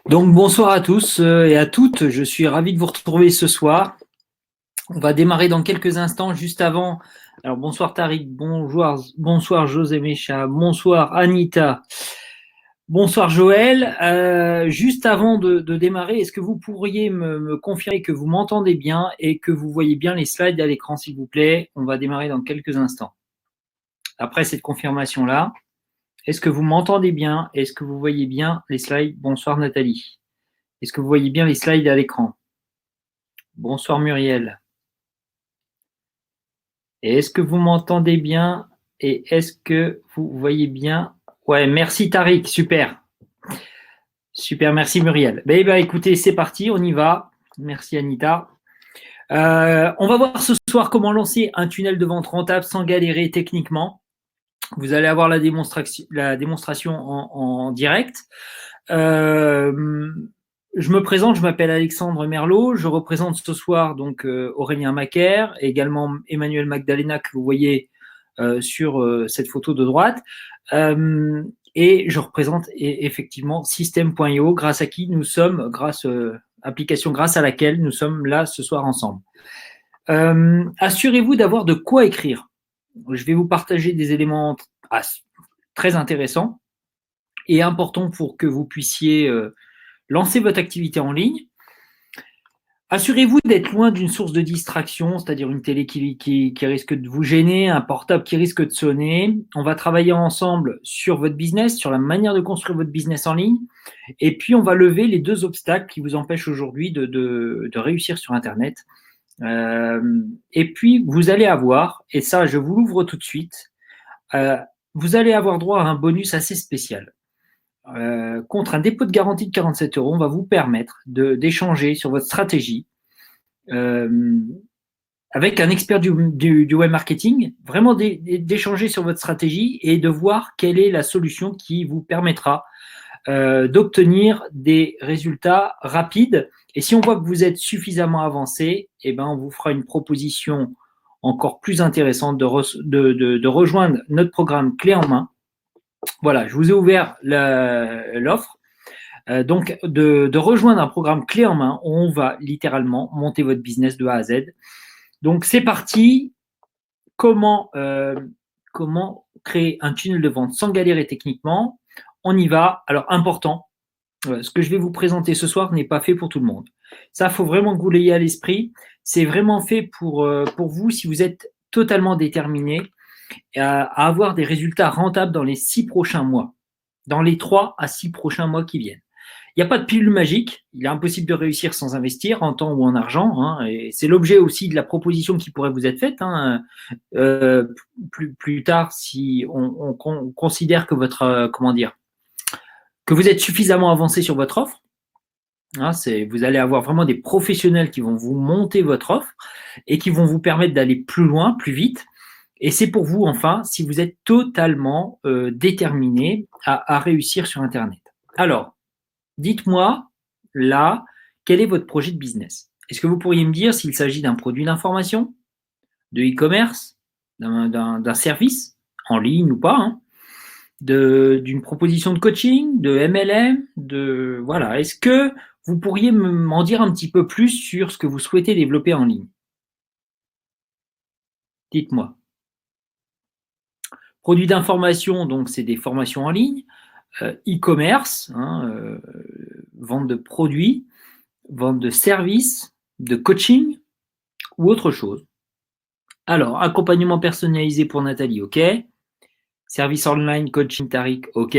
Donc bonsoir à tous et à toutes, je suis ravi de vous retrouver ce soir. On va démarrer dans quelques instants, juste avant. Alors bonsoir Tariq, bonsoir José Mécha, bonsoir Anita, bonsoir Joël. Juste avant de démarrer, est-ce que vous pourriez me confirmer que vous m'entendez bien et que vous voyez bien les slides à l'écran, s'il vous plaît? On va démarrer dans quelques instants. Après cette confirmation-là, est-ce que vous m'entendez bien? Est-ce que vous voyez bien les slides? Bonsoir Nathalie. Est-ce que vous voyez bien les slides à l'écran? Bonsoir Muriel. Et est-ce que vous m'entendez bien? Et est-ce que vous voyez bien? Ouais, merci Tariq, super. Super, merci Muriel. Écoutez, c'est parti, on y va. Merci Anita. On va voir ce soir comment lancer un tunnel de vente rentable sans galérer techniquement. Vous allez avoir la démonstration en direct. Je me présente, je m'appelle Alexandre Merlot, je représente ce soir donc Aurélien Macaire, également Emmanuel Magdalena que vous voyez sur cette photo de droite, et je représente effectivement System.io, grâce à qui nous sommes, application grâce à laquelle nous sommes là ce soir ensemble. Assurez-vous d'avoir de quoi écrire. Je vais vous partager des éléments très intéressants et importants pour que vous puissiez lancer votre activité en ligne. Assurez-vous d'être loin d'une source de distraction, c'est-à-dire une télé qui risque de vous gêner, un portable qui risque de sonner. On va travailler ensemble sur votre business, sur la manière de construire votre business en ligne. Et puis, on va lever les deux obstacles qui vous empêchent aujourd'hui de réussir sur Internet. Et puis, vous allez avoir, et ça, je vous l'ouvre tout de suite, vous allez avoir droit à un bonus assez spécial. Contre un dépôt de garantie de 47 €, on va vous permettre d'échanger sur votre stratégie avec un expert du web marketing, vraiment d'échanger sur votre stratégie et de voir quelle est la solution qui vous permettra d'obtenir des résultats rapides. Et si on voit que vous êtes suffisamment avancé, on vous fera une proposition encore plus intéressante de rejoindre notre programme clé en main. Voilà, je vous ai ouvert l'offre. Donc, de rejoindre un programme clé en main où on va littéralement monter votre business de A à Z. Donc, c'est parti. Comment créer un tunnel de vente sans galérer techniquement? On y va. Alors, important, ce que je vais vous présenter ce soir n'est pas fait pour tout le monde. Ça, il faut vraiment que vous l'ayez à l'esprit. C'est vraiment fait pour vous si vous êtes totalement déterminé à avoir des résultats rentables dans les 6 prochains mois, dans les 3 à 6 prochains mois qui viennent. Il n'y a pas de pilule magique, il est impossible de réussir sans investir en temps ou en argent, hein, et c'est l'objet aussi de la proposition qui pourrait vous être faite, hein, plus tard si on considère que que vous êtes suffisamment avancé sur votre offre. Hein, vous allez avoir vraiment des professionnels qui vont vous monter votre offre et qui vont vous permettre d'aller plus loin, plus vite. Et c'est pour vous, enfin, si vous êtes totalement déterminé à réussir sur Internet. Alors, dites-moi, là, quel est votre projet de business? Est-ce que vous pourriez me dire s'il s'agit d'un produit d'information, de e-commerce, d'un service, en ligne ou pas, hein, d'une proposition de coaching, de MLM, voilà. Est-ce que vous pourriez m'en dire un petit peu plus sur ce que vous souhaitez développer en ligne? Dites-moi. Produits d'information, donc c'est des formations en ligne. E-commerce, hein, vente de produits, vente de services, de coaching ou autre chose. Alors, accompagnement personnalisé pour Nathalie, OK. Service online, coaching, Tariq, OK.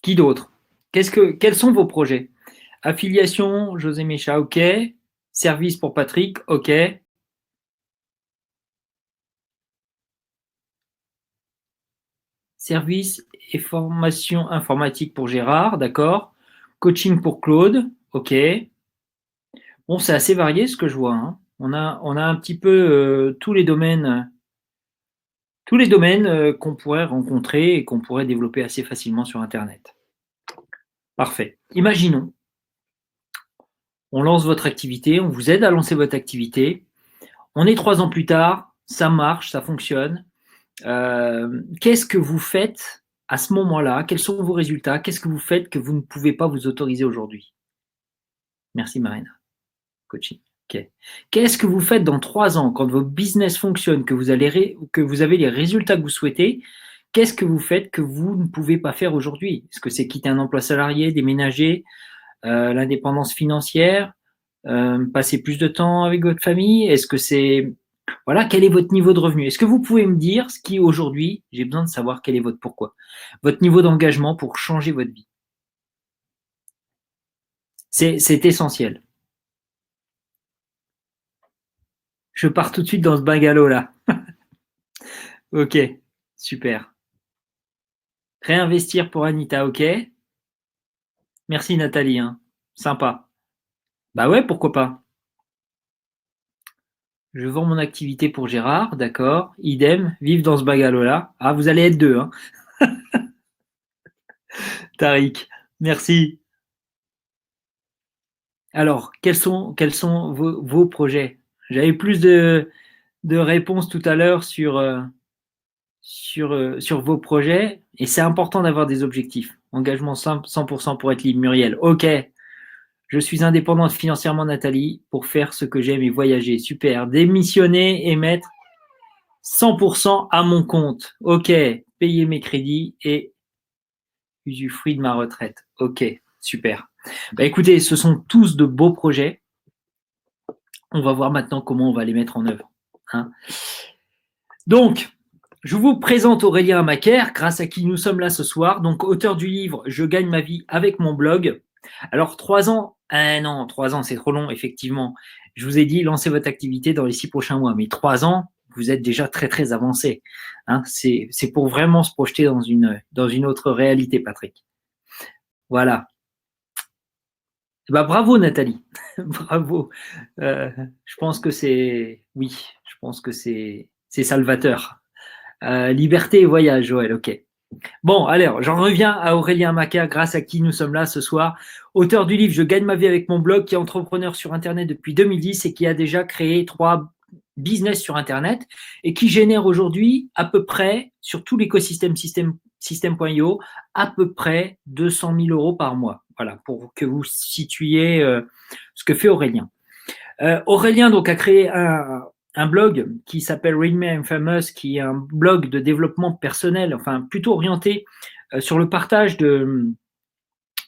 Qui d'autre? Quels sont vos projets? Affiliation, José Mécha, OK. Service pour Patrick, OK. Service et formation informatique pour Gérard, d'accord. Coaching pour Claude, OK. Bon, c'est assez varié ce que je vois, hein. On a un petit peu tous les domaines qu'on pourrait rencontrer et qu'on pourrait développer assez facilement sur Internet. Parfait. Imaginons, on lance votre activité, on vous aide à lancer votre activité. On est 3 ans plus tard, ça marche, ça fonctionne. Qu'est-ce que vous faites à ce moment-là, quels sont vos résultats? Qu'est-ce que vous faites que vous ne pouvez pas vous autoriser aujourd'hui? Merci Marina. Coaching. Ok. Qu'est-ce que vous faites dans 3 ans quand vos business fonctionnent, que que vous avez les résultats que vous souhaitez? Qu'est-ce que vous faites que vous ne pouvez pas faire aujourd'hui? Est-ce que c'est quitter un emploi salarié, déménager, l'indépendance financière, passer plus de temps avec votre famille? Est-ce que c'est voilà, quel est votre niveau de revenu? Est-ce que vous pouvez me dire ce qui aujourd'hui, j'ai besoin de savoir quel est votre pourquoi, votre niveau d'engagement pour changer votre vie? C'est essentiel. Je pars tout de suite dans ce bungalow là. Ok, super. Réinvestir pour Anita, ok. Merci Nathalie, hein. Sympa. Bah ouais, pourquoi pas. Je vends mon activité pour Gérard, d'accord. Idem, vivre dans ce bungalow là. Ah, vous allez être deux, hein. Tariq, merci. Alors, quels sont vos projets? J'avais plus de réponses tout à l'heure sur vos projets et c'est important d'avoir des objectifs. Engagement 100% pour être libre, Muriel. Ok, je suis indépendante financièrement, Nathalie, pour faire ce que j'aime et voyager. Super. Démissionner et mettre 100% à mon compte. Ok, payer mes crédits et usufruit de ma retraite. Ok, super. Bah, écoutez, ce sont tous de beaux projets. On va voir maintenant comment on va les mettre en œuvre. Hein. Donc, je vous présente Aurélien Macaire, grâce à qui nous sommes là ce soir. Donc, auteur du livre Je gagne ma vie avec mon blog. Alors, 3 ans, non, 3 ans, c'est trop long, effectivement. Je vous ai dit, lancez votre activité dans les 6 prochains mois. Mais 3 ans, vous êtes déjà très, très avancé. Hein, c'est pour vraiment se projeter dans une autre réalité, Patrick. Voilà. Bah, bravo, Nathalie. Bravo. Je pense que oui, je pense que c'est salvateur. Liberté et voyage, Joël, ok. Bon, alors, j'en reviens à Aurélien Macaire, grâce à qui nous sommes là ce soir. Auteur du livre Je gagne ma vie avec mon blog, qui est entrepreneur sur Internet depuis 2010 et qui a déjà créé 3 business sur Internet et qui génère aujourd'hui à peu près, sur tout l'écosystème système.io, à peu près 200 000 euros par mois. Voilà, pour que vous situiez ce que fait Aurélien. Aurélien donc a créé un blog qui s'appelle Read Me I'm Famous, qui est un blog de développement personnel, enfin plutôt orienté sur le partage du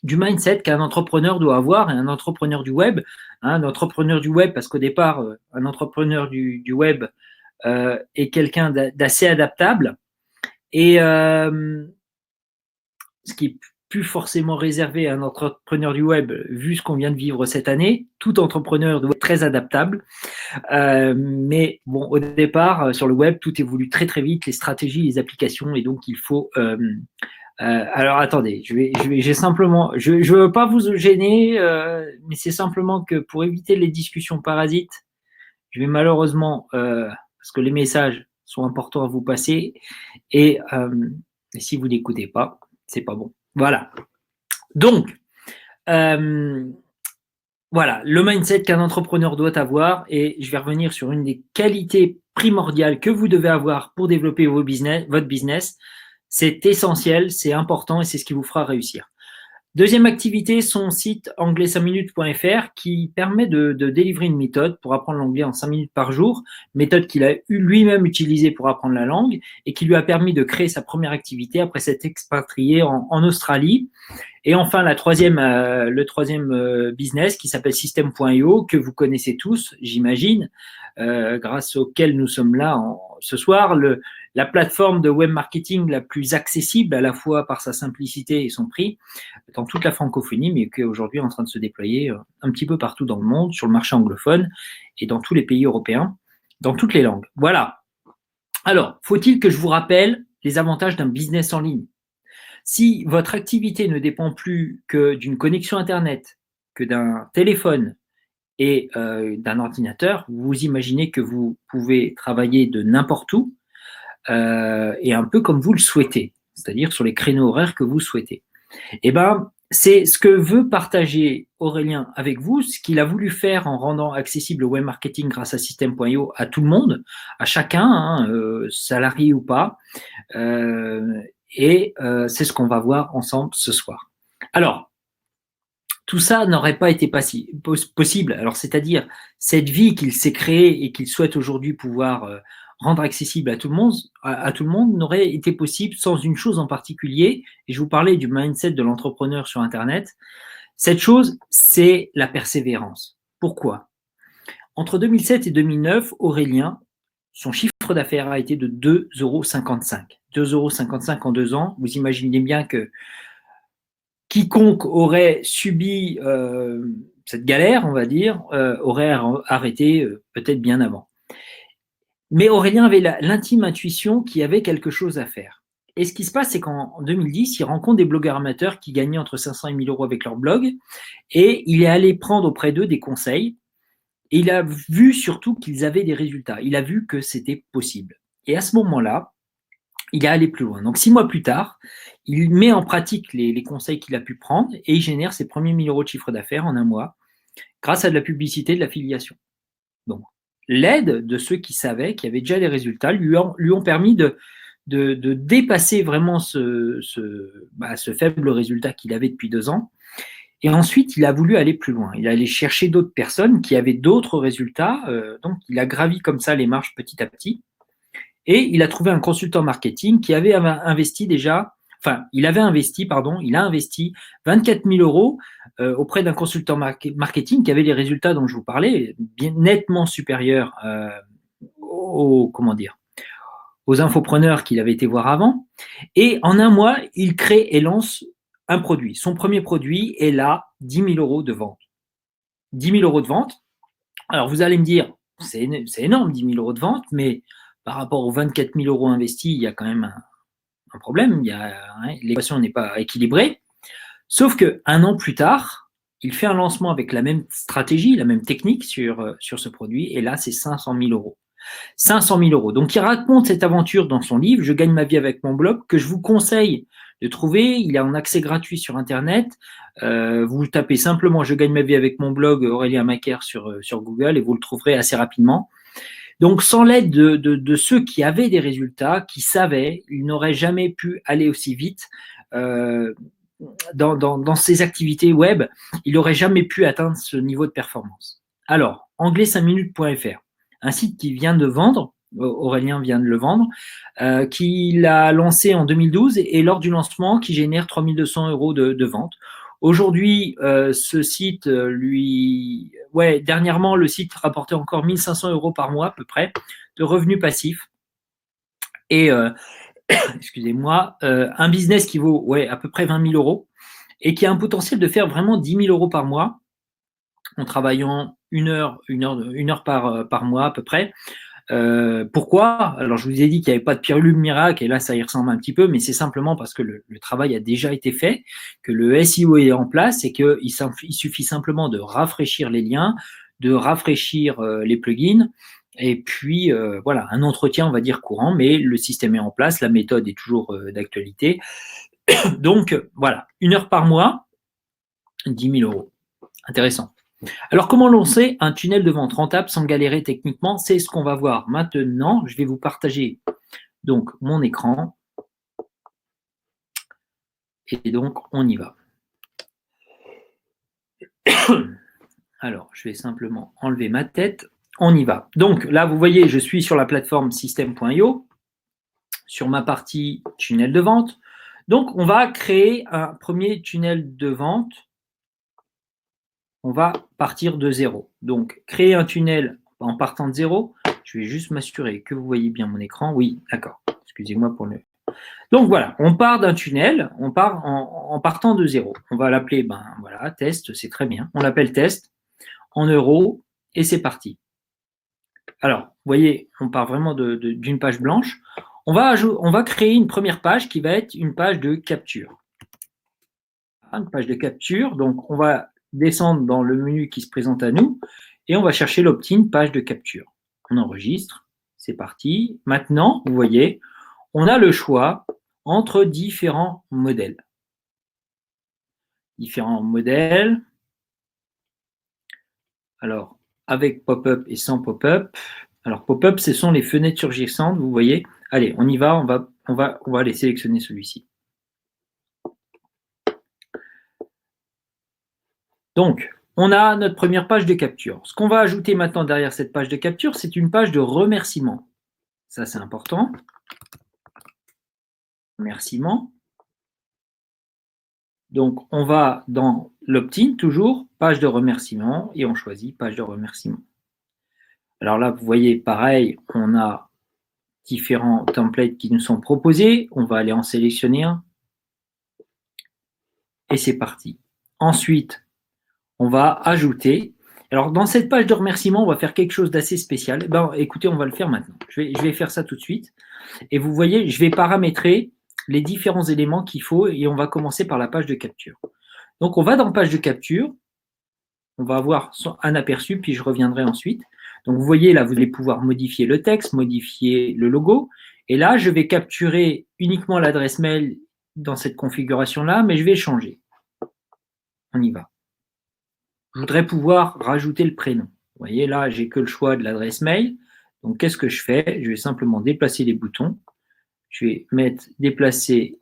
mindset qu'un entrepreneur doit avoir, et un entrepreneur du web. Hein, un entrepreneur du web, parce qu'au départ, un entrepreneur du web est quelqu'un d'assez adaptable. Et ce qui est plus forcément réservé à un entrepreneur du web, vu ce qu'on vient de vivre cette année. Tout entrepreneur doit être très adaptable. Mais bon, au départ, sur le web, tout évolue très très vite, les stratégies, les applications, et donc il faut. Alors attendez, j'ai simplement, je veux pas vous gêner, mais c'est simplement que pour éviter les discussions parasites, je vais malheureusement, parce que les messages sont importants à vous passer, et si vous n'écoutez pas, c'est pas bon. Voilà. Donc, voilà, le mindset qu'un entrepreneur doit avoir, et je vais revenir sur une des qualités primordiales que vous devez avoir pour développer votre business. C'est essentiel, c'est important et c'est ce qui vous fera réussir. Deuxième activité, son site anglais5minutes.fr qui permet de délivrer une méthode pour apprendre l'anglais en 5 minutes par jour, méthode qu'il a lui-même utilisée pour apprendre la langue et qui lui a permis de créer sa première activité après s'être expatrié en Australie. Et enfin, le troisième business qui s'appelle System.io, que vous connaissez tous, j'imagine, grâce auquel nous sommes là ce soir, la plateforme de web marketing la plus accessible à la fois par sa simplicité et son prix dans toute la francophonie, mais qui est aujourd'hui en train de se déployer un petit peu partout dans le monde, sur le marché anglophone et dans tous les pays européens, dans toutes les langues. Voilà. Alors, faut-il que je vous rappelle les avantages d'un business en ligne? Si votre activité ne dépend plus que d'une connexion Internet, que d'un téléphone et d'un ordinateur, vous imaginez que vous pouvez travailler de n'importe où et un peu comme vous le souhaitez, c'est-à-dire sur les créneaux horaires que vous souhaitez. Eh ben, c'est ce que veut partager Aurélien avec vous, ce qu'il a voulu faire en rendant accessible le web marketing grâce à System.io à tout le monde, à chacun, hein, salarié ou pas. Et c'est ce qu'on va voir ensemble ce soir. Alors, tout ça n'aurait pas été possible. Alors, c'est-à-dire cette vie qu'il s'est créée et qu'il souhaite aujourd'hui pouvoir rendre accessible à tout le monde n'aurait été possible sans une chose en particulier. Et je vous parlais du mindset de l'entrepreneur sur Internet. Cette chose, c'est la persévérance. Pourquoi? Entre 2007 et 2009, Aurélien, son chiffre d'affaires a été de 2,55 €. 2,55 € en 2 ans. Vous imaginez bien que quiconque aurait subi cette galère, on va dire, aurait arrêté peut-être bien avant. Mais Aurélien avait l'intime intuition qu'il y avait quelque chose à faire. Et ce qui se passe, c'est qu'en 2010, il rencontre des blogueurs amateurs qui gagnaient entre 500 et 1000 € avec leur blog, et il est allé prendre auprès d'eux des conseils, et il a vu surtout qu'ils avaient des résultats. Il a vu que c'était possible. Et à ce moment-là, il est allé plus loin. Donc 6 mois plus tard, il met en pratique les conseils qu'il a pu prendre et il génère ses premiers 1000 € de chiffre d'affaires en un mois grâce à de la publicité, de l'affiliation. Donc, l'aide de ceux qui savaient, qui avaient déjà les résultats, lui ont permis de dépasser vraiment ce faible résultat qu'il avait depuis 2 ans. Et ensuite, il a voulu aller plus loin. Il est allé chercher d'autres personnes qui avaient d'autres résultats. Donc, il a gravi comme ça les marches petit à petit. Et il a trouvé un consultant marketing qui avait investi déjà, il a investi 24 000 € auprès d'un consultant marketing qui avait les résultats dont je vous parlais, bien nettement supérieurs aux infopreneurs qu'il avait été voir avant. Et en un mois, il crée et lance un produit. Son premier produit est là, 10 000 € de vente. 10 000 € de vente. Alors, vous allez me dire, c'est énorme, 10 000 € de vente, mais par rapport aux 24 000 € investis, il y a quand même un problème. L'équation n'est pas équilibrée. Sauf qu'un an plus tard, il fait un lancement avec la même stratégie, la même technique sur ce produit, et là, c'est 500 000 €. 500 000 €. Donc, il raconte cette aventure dans son livre « Je gagne ma vie avec mon blog » que je vous conseille de trouver. Il est en accès gratuit sur Internet. Vous tapez simplement « Je gagne ma vie avec mon blog » Aurélien Macaire sur Google et vous le trouverez assez rapidement. Donc, sans l'aide de ceux qui avaient des résultats, qui savaient, ils n'auraient jamais pu aller aussi vite dans ces activités web. Il n'aurait jamais pu atteindre ce niveau de performance. Alors, anglais5minutes.fr, un site qui vient de vendre, Aurélien vient de le vendre, qu'il a lancé en 2012 et lors du lancement, qui génère 3 200 € de vente. Aujourd'hui, ce site, dernièrement, le site rapportait encore 1 500 € par mois à peu près de revenus passifs. Et, excusez-moi, un business qui vaut à peu près 20 000 € et qui a un potentiel de faire vraiment 10 000 € par mois en travaillant une heure par mois à peu près. Pourquoi? Alors, je vous ai dit qu'il n'y avait pas de pilule miracle, et là, ça y ressemble un petit peu, mais c'est simplement parce que le travail a déjà été fait, que le SEO est en place et qu'il suffit simplement de rafraîchir les liens, de rafraîchir les plugins, et puis voilà, un entretien, on va dire, courant, mais le système est en place, la méthode est toujours d'actualité. Donc, voilà, 1 heure par mois, 10 000 €. Intéressant. Alors, comment lancer un tunnel de vente rentable sans galérer techniquement? C'est ce qu'on va voir maintenant. Je vais vous partager donc mon écran. Et donc, on y va. Alors, je vais simplement enlever ma tête. On y va. Donc, là, vous voyez, je suis sur la plateforme system.io, sur ma partie tunnel de vente. Donc, on va créer un premier tunnel de vente. On va partir de zéro. Donc, créer un tunnel en partant de zéro. Je vais juste m'assurer que vous voyez bien mon écran. Oui, d'accord. Excusez-moi pour le... Donc, voilà, on part d'un tunnel, on part en partant de zéro. On va l'appeler, test, c'est très bien. On l'appelle test, en euros, et c'est parti. Alors, vous voyez, on part vraiment d'une page blanche. On va créer une première page qui va être une page de capture. Une page de capture, donc on va descendre dans le menu qui se présente à nous et on va chercher l'opt-in page de capture. On enregistre, c'est parti. Maintenant, vous voyez, on a le choix entre différents modèles. Différents modèles. Alors, avec pop-up et sans pop-up. Alors, pop-up, ce sont les fenêtres surgissantes, vous voyez. Allez, on y va, on va aller sélectionner celui-ci. Donc, on a notre première page de capture. Ce qu'on va ajouter maintenant derrière cette page de capture, c'est une page de remerciement. Ça, c'est important. Remerciement. Donc, on va dans l'opt-in, toujours, page de remerciement, et on choisit page de remerciement. Alors là, vous voyez, pareil, on a différents templates qui nous sont proposés. On va aller en sélectionner un. Et c'est parti. Ensuite, on va ajouter. Alors, dans cette page de remerciement, on va faire quelque chose d'assez spécial. Écoutez, on va le faire maintenant. Je vais faire ça tout de suite. Et vous voyez, je vais paramétrer les différents éléments qu'il faut et on va commencer par la page de capture. Donc, on va dans page de capture. On va avoir un aperçu, puis je reviendrai ensuite. Donc, vous voyez, là, vous allez pouvoir modifier le texte, modifier le logo. Et là, je vais capturer uniquement l'adresse mail dans cette configuration-là, mais je vais changer. On y va. Je voudrais pouvoir rajouter le prénom. Vous voyez, là, j'ai que le choix de l'adresse mail. Donc, qu'est-ce que je fais? Je vais simplement déplacer les boutons. Je vais mettre déplacer,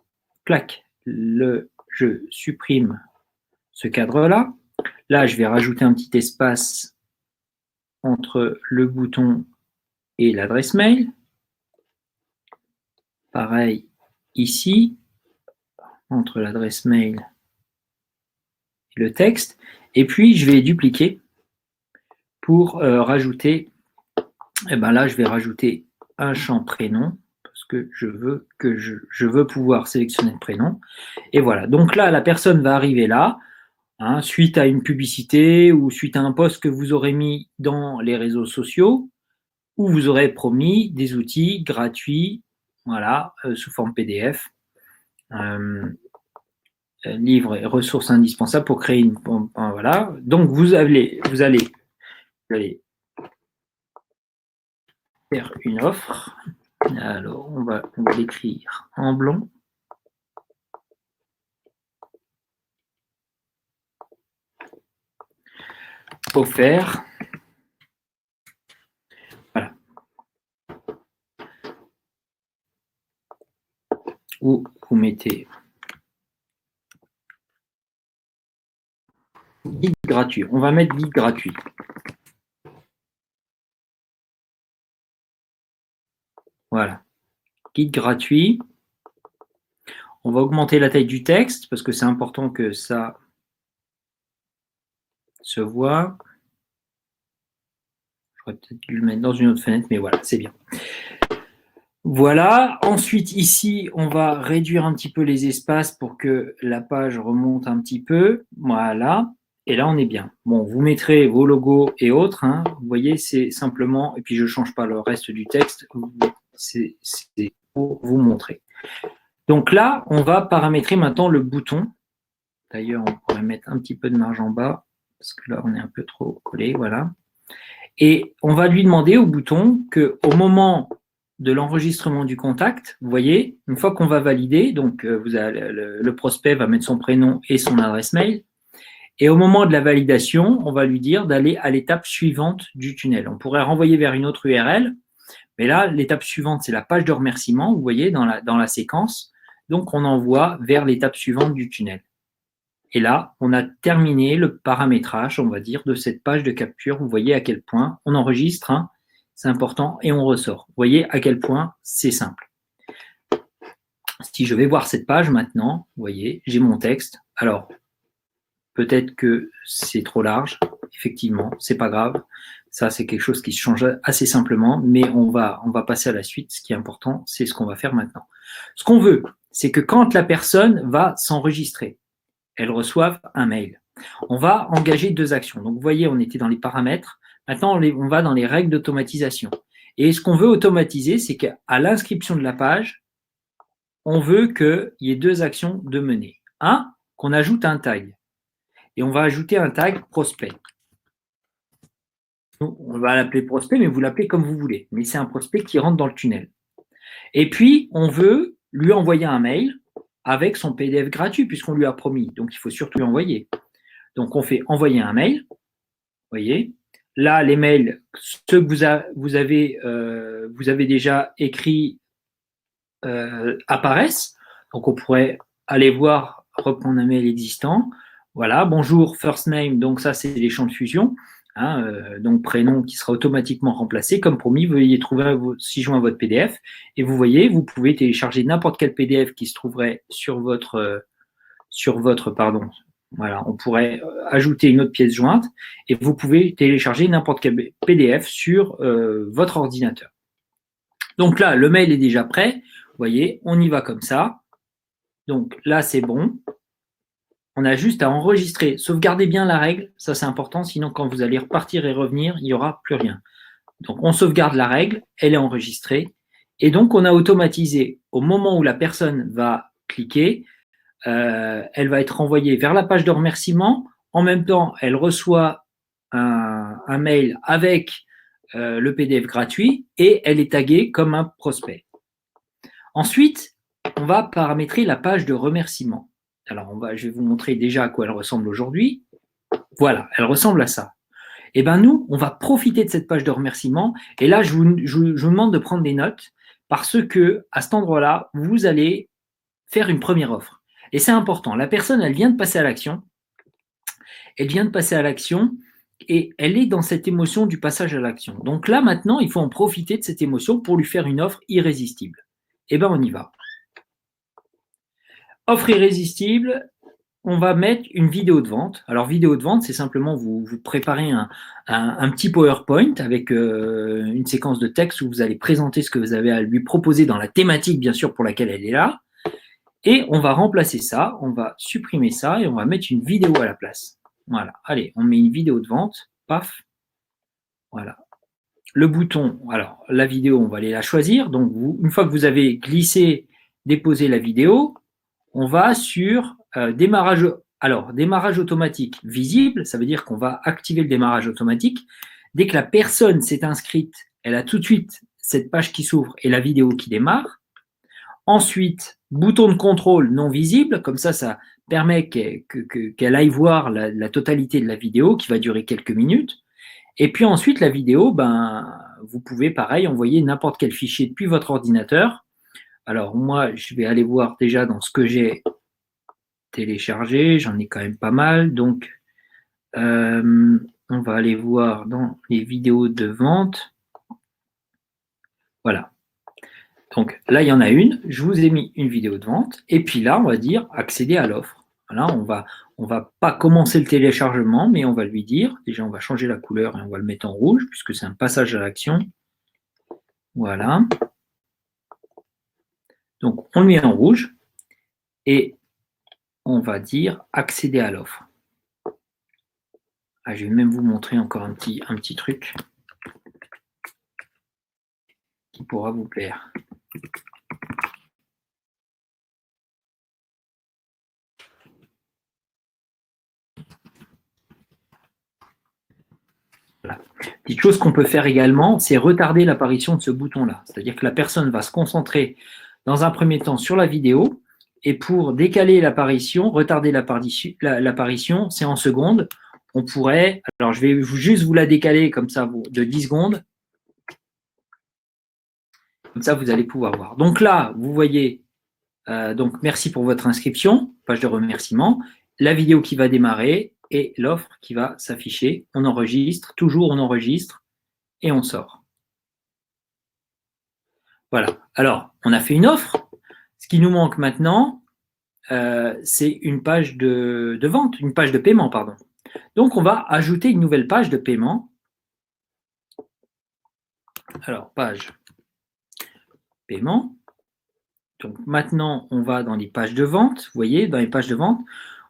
clac, je supprime ce cadre-là. Là, je vais rajouter un petit espace entre le bouton et l'adresse mail. Pareil ici, entre l'adresse mail et le texte. Et puis, je vais dupliquer pour rajouter, là, je vais rajouter un champ prénom parce que je veux pouvoir sélectionner le prénom. Et voilà. Donc là, la personne va arriver là, suite à une publicité ou suite à un post que vous aurez mis dans les réseaux sociaux où vous aurez promis des outils gratuits, voilà, sous forme PDF, livres et ressources indispensables pour créer une, voilà. Donc vous allez faire une offre. Alors on va l'écrire en blanc. Offert. Voilà. Ou vous mettez guide gratuit. On va mettre guide gratuit. Voilà. Guide gratuit. On va augmenter la taille du texte parce que c'est important que ça se voit. J'aurais peut-être dû le mettre dans une autre fenêtre, mais voilà, c'est bien. Voilà. Ensuite, ici, on va réduire un petit peu les espaces pour que la page remonte un petit peu. Voilà. Et là, on est bien. Bon, vous mettrez vos logos et autres. Vous voyez, c'est simplement, et puis je ne change pas le reste du texte, c'est pour vous montrer. Donc là, on va paramétrer maintenant le bouton. D'ailleurs, on pourrait mettre un petit peu de marge en bas, parce que là, on est un peu trop collé, voilà. Et on va lui demander au bouton qu'au moment de l'enregistrement du contact, vous voyez, une fois qu'on va valider, donc le prospect va mettre son prénom et son adresse mail, et au moment de la validation, on va lui dire d'aller à l'étape suivante du tunnel. On pourrait renvoyer vers une autre URL, mais là, l'étape suivante, c'est la page de remerciement, vous voyez, dans la séquence. Donc, on envoie vers l'étape suivante du tunnel. Et là, on a terminé le paramétrage, on va dire, de cette page de capture. Vous voyez à quel point on enregistre, c'est important, et on ressort. Vous voyez à quel point c'est simple. Si je vais voir cette page maintenant, vous voyez, j'ai mon texte. Alors, peut-être que c'est trop large, effectivement, c'est pas grave. Ça, c'est quelque chose qui se change assez simplement, mais on va passer à la suite. Ce qui est important, c'est ce qu'on va faire maintenant. Ce qu'on veut, c'est que quand la personne va s'enregistrer, elle reçoive un mail. On va engager deux actions. Donc, vous voyez, on était dans les paramètres. Maintenant, on va dans les règles d'automatisation. Et ce qu'on veut automatiser, c'est qu'à l'inscription de la page, on veut qu'il y ait deux actions de mener. Un, qu'on ajoute un tag. Et on va ajouter un tag prospect. On va l'appeler prospect, mais vous l'appelez comme vous voulez. Mais c'est un prospect qui rentre dans le tunnel. Et puis, on veut lui envoyer un mail avec son PDF gratuit, puisqu'on lui a promis. Donc, il faut surtout lui envoyer. Donc, on fait envoyer un mail. Vous voyez. Là, les mails, ceux que vous avez déjà écrits apparaissent. Donc, on pourrait aller voir, reprendre un mail existant. Voilà, bonjour, first name, donc ça c'est les champs de fusion, hein, donc prénom qui sera automatiquement remplacé. Comme promis, veuillez trouver 6 joints à votre PDF et vous voyez, vous pouvez télécharger n'importe quel PDF qui se trouverait sur votre, pardon, voilà, on pourrait ajouter une autre pièce jointe et vous pouvez télécharger n'importe quel PDF sur votre ordinateur. Donc là, le mail est déjà prêt. Vous voyez, on y va comme ça. Donc là, c'est bon. On a juste à enregistrer. Sauvegardez bien la règle, ça c'est important, sinon quand vous allez repartir et revenir, il n'y aura plus rien. Donc on sauvegarde la règle, elle est enregistrée, et donc on a automatisé au moment où la personne va cliquer, elle va être renvoyée vers la page de remerciement. En même temps, elle reçoit un mail avec le PDF gratuit et elle est taguée comme un prospect. Ensuite, on va paramétrer la page de remerciement. Alors, je vais vous montrer déjà à quoi elle ressemble aujourd'hui. Voilà, elle ressemble à ça. Et bien nous, on va profiter de cette page de remerciement. Et là, je vous demande de prendre des notes parce que à cet endroit-là, vous allez faire une première offre. Et c'est important. La personne, elle vient de passer à l'action. Elle vient de passer à l'action et elle est dans cette émotion du passage à l'action. Donc là, maintenant, il faut en profiter de cette émotion pour lui faire une offre irrésistible. Et bien, on y va. Offre irrésistible, on va mettre une vidéo de vente. Alors, vidéo de vente, c'est simplement vous préparez un petit PowerPoint avec une séquence de texte où vous allez présenter ce que vous avez à lui proposer dans la thématique, bien sûr, pour laquelle elle est là. Et on va remplacer ça, on va supprimer ça et on va mettre une vidéo à la place. Voilà, allez, on met une vidéo de vente, paf, voilà. Le bouton, alors la vidéo, on va aller la choisir. Donc, une fois que vous avez glissé, déposé la vidéo, on va sur démarrage. Alors, démarrage automatique visible, ça veut dire qu'on va activer le démarrage automatique. Dès que la personne s'est inscrite, elle a tout de suite cette page qui s'ouvre et la vidéo qui démarre. Ensuite, bouton de contrôle non visible, comme ça permet qu'elle aille voir la totalité de la vidéo qui va durer quelques minutes. Et puis ensuite, la vidéo, vous pouvez pareil envoyer n'importe quel fichier depuis votre ordinateur. Alors moi, je vais aller voir déjà dans ce que j'ai téléchargé, j'en ai quand même pas mal. Donc, on va aller voir dans les vidéos de vente. Voilà. Donc là, il y en a une. Je vous ai mis une vidéo de vente. Et puis là, on va dire accéder à l'offre. Voilà, on va pas commencer le téléchargement, mais on va lui dire, déjà on va changer la couleur et on va le mettre en rouge, puisque c'est un passage à l'action. Voilà. Donc on le met en rouge et on va dire accéder à l'offre. Ah, je vais même vous montrer encore un petit truc qui pourra vous plaire. Voilà. Petite chose qu'on peut faire également, c'est retarder l'apparition de ce bouton-là. C'est-à-dire que la personne va se concentrer dans un premier temps sur la vidéo et pour décaler l'apparition, retarder l'apparition, c'est en secondes. On pourrait, alors je vais juste vous la décaler comme ça de 10 secondes. Comme ça, vous allez pouvoir voir. Donc là, vous voyez, donc merci pour votre inscription, page de remerciement, la vidéo qui va démarrer et l'offre qui va s'afficher. On enregistre, toujours on enregistre et on sort. Voilà. Alors, on a fait une offre. Ce qui nous manque maintenant, c'est une page de vente, une page de paiement, pardon. Donc, on va ajouter une nouvelle page de paiement. Alors, page paiement. Donc, maintenant, on va dans les pages de vente. Vous voyez, dans les pages de vente,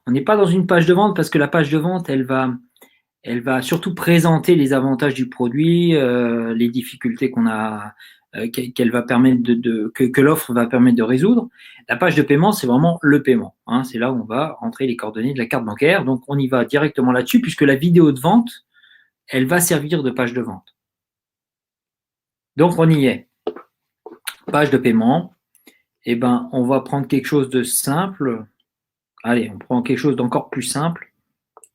on n'est pas dans une page de vente parce que la page de vente, elle va surtout présenter les avantages du produit, les difficultés qu'on a, qu'elle va permettre que l'offre va permettre de résoudre. La page de paiement, c'est vraiment le paiement. Hein, c'est là où on va rentrer les coordonnées de la carte bancaire. Donc, on y va directement là-dessus puisque la vidéo de vente, elle va servir de page de vente. Donc, on y est. Page de paiement. Eh ben, on va prendre quelque chose de simple. Allez, on prend quelque chose d'encore plus simple.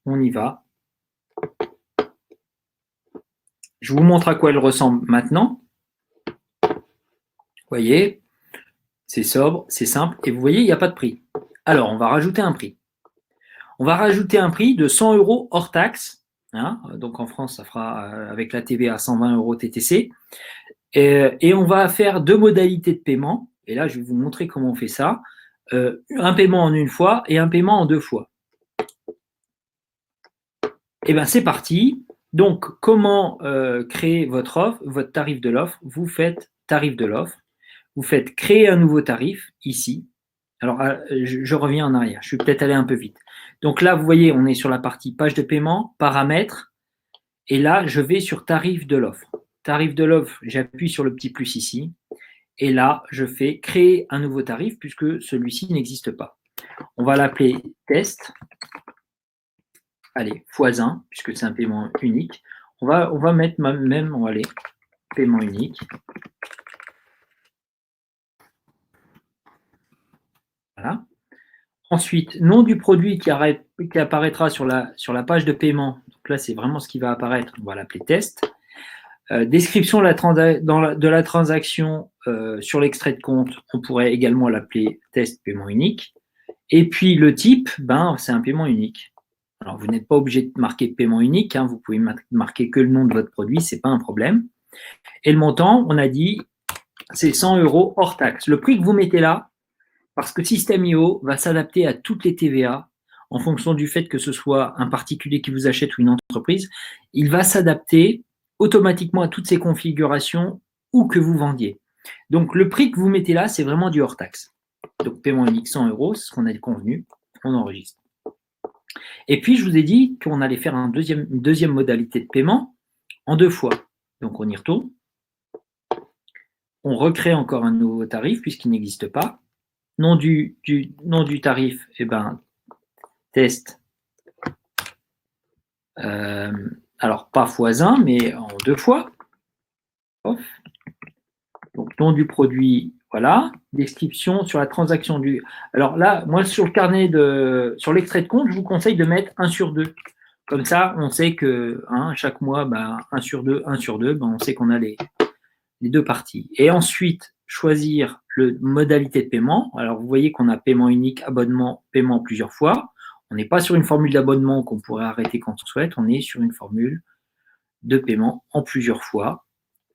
On y va. Je vous montre à quoi elle ressemble maintenant. Vous voyez, c'est sobre, c'est simple. Et vous voyez, il n'y a pas de prix. Alors, on va rajouter un prix. On va rajouter un prix de 100 € hors taxe. Hein, donc en France, ça fera avec la TVA 120 € TTC. Et on va faire 2 modalités de paiement. Et là, je vais vous montrer comment on fait ça. Un paiement en une fois et un paiement en 2 fois. Et bien, c'est parti. Donc, comment créer votre offre, votre tarif de l'offre? Vous faites tarif de l'offre. Vous faites créer un nouveau tarif ici. Alors, je reviens en arrière. Je suis peut-être allé un peu vite. Donc là, vous voyez, on est sur la partie page de paiement, paramètres. Et là, je vais sur tarif de l'offre. Tarif de l'offre, j'appuie sur le petit plus ici. Et là, je fais créer un nouveau tarif puisque celui-ci n'existe pas. On va l'appeler test. Allez, x1, puisque c'est un paiement unique. On va mettre même, on va aller, paiement unique. Voilà. Ensuite, nom du produit qui apparaîtra sur la page de paiement. Donc là, c'est vraiment ce qui va apparaître. On va l'appeler test. Description de la transaction sur l'extrait de compte. On pourrait également l'appeler test paiement unique. Et puis le type, c'est un paiement unique. Alors, vous n'êtes pas obligé de marquer paiement unique. Hein, vous pouvez marquer que le nom de votre produit. Ce n'est pas un problème. Et le montant, on a dit, c'est 100 € hors taxe. Le prix que vous mettez là, parce que Système.io va s'adapter à toutes les TVA en fonction du fait que ce soit un particulier qui vous achète ou une entreprise, il va s'adapter automatiquement à toutes ces configurations où que vous vendiez. Donc, le prix que vous mettez là, c'est vraiment du hors taxe. Donc, paiement unique 100 €, c'est ce qu'on a convenu, on enregistre. Et puis, je vous ai dit qu'on allait faire une deuxième modalité de paiement en 2 fois. Donc, on y retourne. On recrée encore un nouveau tarif puisqu'il n'existe pas. Nom du tarif, test. Alors, pas x1, mais en 2 fois. Off. Donc, nom du produit, voilà. Description sur la transaction du. Alors là, moi, sur le carnet sur l'extrait de compte, je vous conseille de mettre 1 sur 2. Comme ça, on sait que chaque mois, 1 sur 2, 1 sur 2, on sait qu'on a les 2 parties. Et ensuite, choisir le modalité de paiement. Alors, vous voyez qu'on a paiement unique, abonnement, paiement plusieurs fois. On n'est pas sur une formule d'abonnement qu'on pourrait arrêter quand on souhaite. On est sur une formule de paiement en plusieurs fois.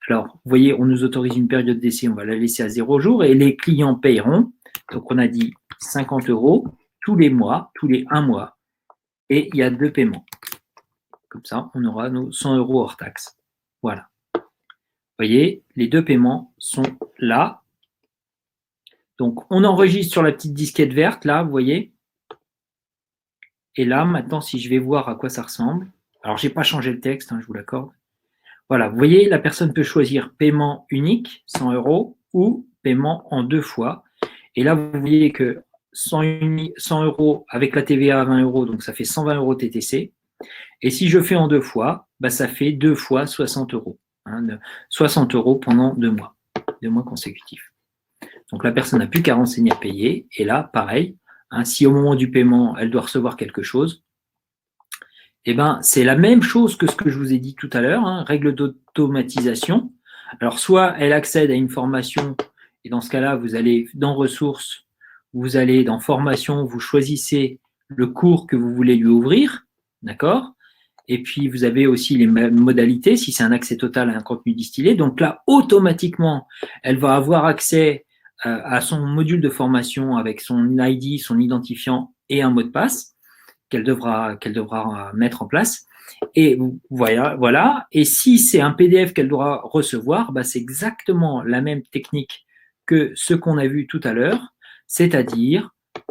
Alors, vous voyez, on nous autorise une période d'essai. On va la laisser à 0 jours et les clients paieront. Donc, on a dit 50 € tous les mois, tous les 1 mois. Et il y a 2 paiements. Comme ça, on aura nos 100 € hors taxe. Voilà. Vous voyez, les 2 paiements sont là. Donc, on enregistre sur la petite disquette verte, là, vous voyez. Et là, maintenant, si je vais voir à quoi ça ressemble. Alors, je n'ai pas changé le texte, je vous l'accorde. Voilà, vous voyez, la personne peut choisir paiement unique, 100 € ou paiement en 2 fois. Et là, vous voyez que 100 € avec la TVA à 20 €, donc ça fait 120 € TTC. Et si je fais en 2 fois, ça fait 2 fois 60 €. 60 € pendant 2 mois, 2 mois consécutifs. Donc la personne n'a plus qu'à renseigner à payer. Et là, pareil, si au moment du paiement, elle doit recevoir quelque chose, c'est la même chose que ce que je vous ai dit tout à l'heure, règle d'automatisation. Alors, soit elle accède à une formation, et dans ce cas-là, vous allez dans ressources, vous allez dans formation, vous choisissez le cours que vous voulez lui ouvrir, d'accord? Et puis, vous avez aussi les mêmes modalités, si c'est un accès total à un contenu distillé. Donc là, automatiquement, elle va avoir accès à son module de formation avec son ID, son identifiant et un mot de passe qu'elle devra mettre en place. Et voilà. Et si c'est un PDF qu'elle doit recevoir, c'est exactement la même technique que ce qu'on a vu tout à l'heure, c'est-à-dire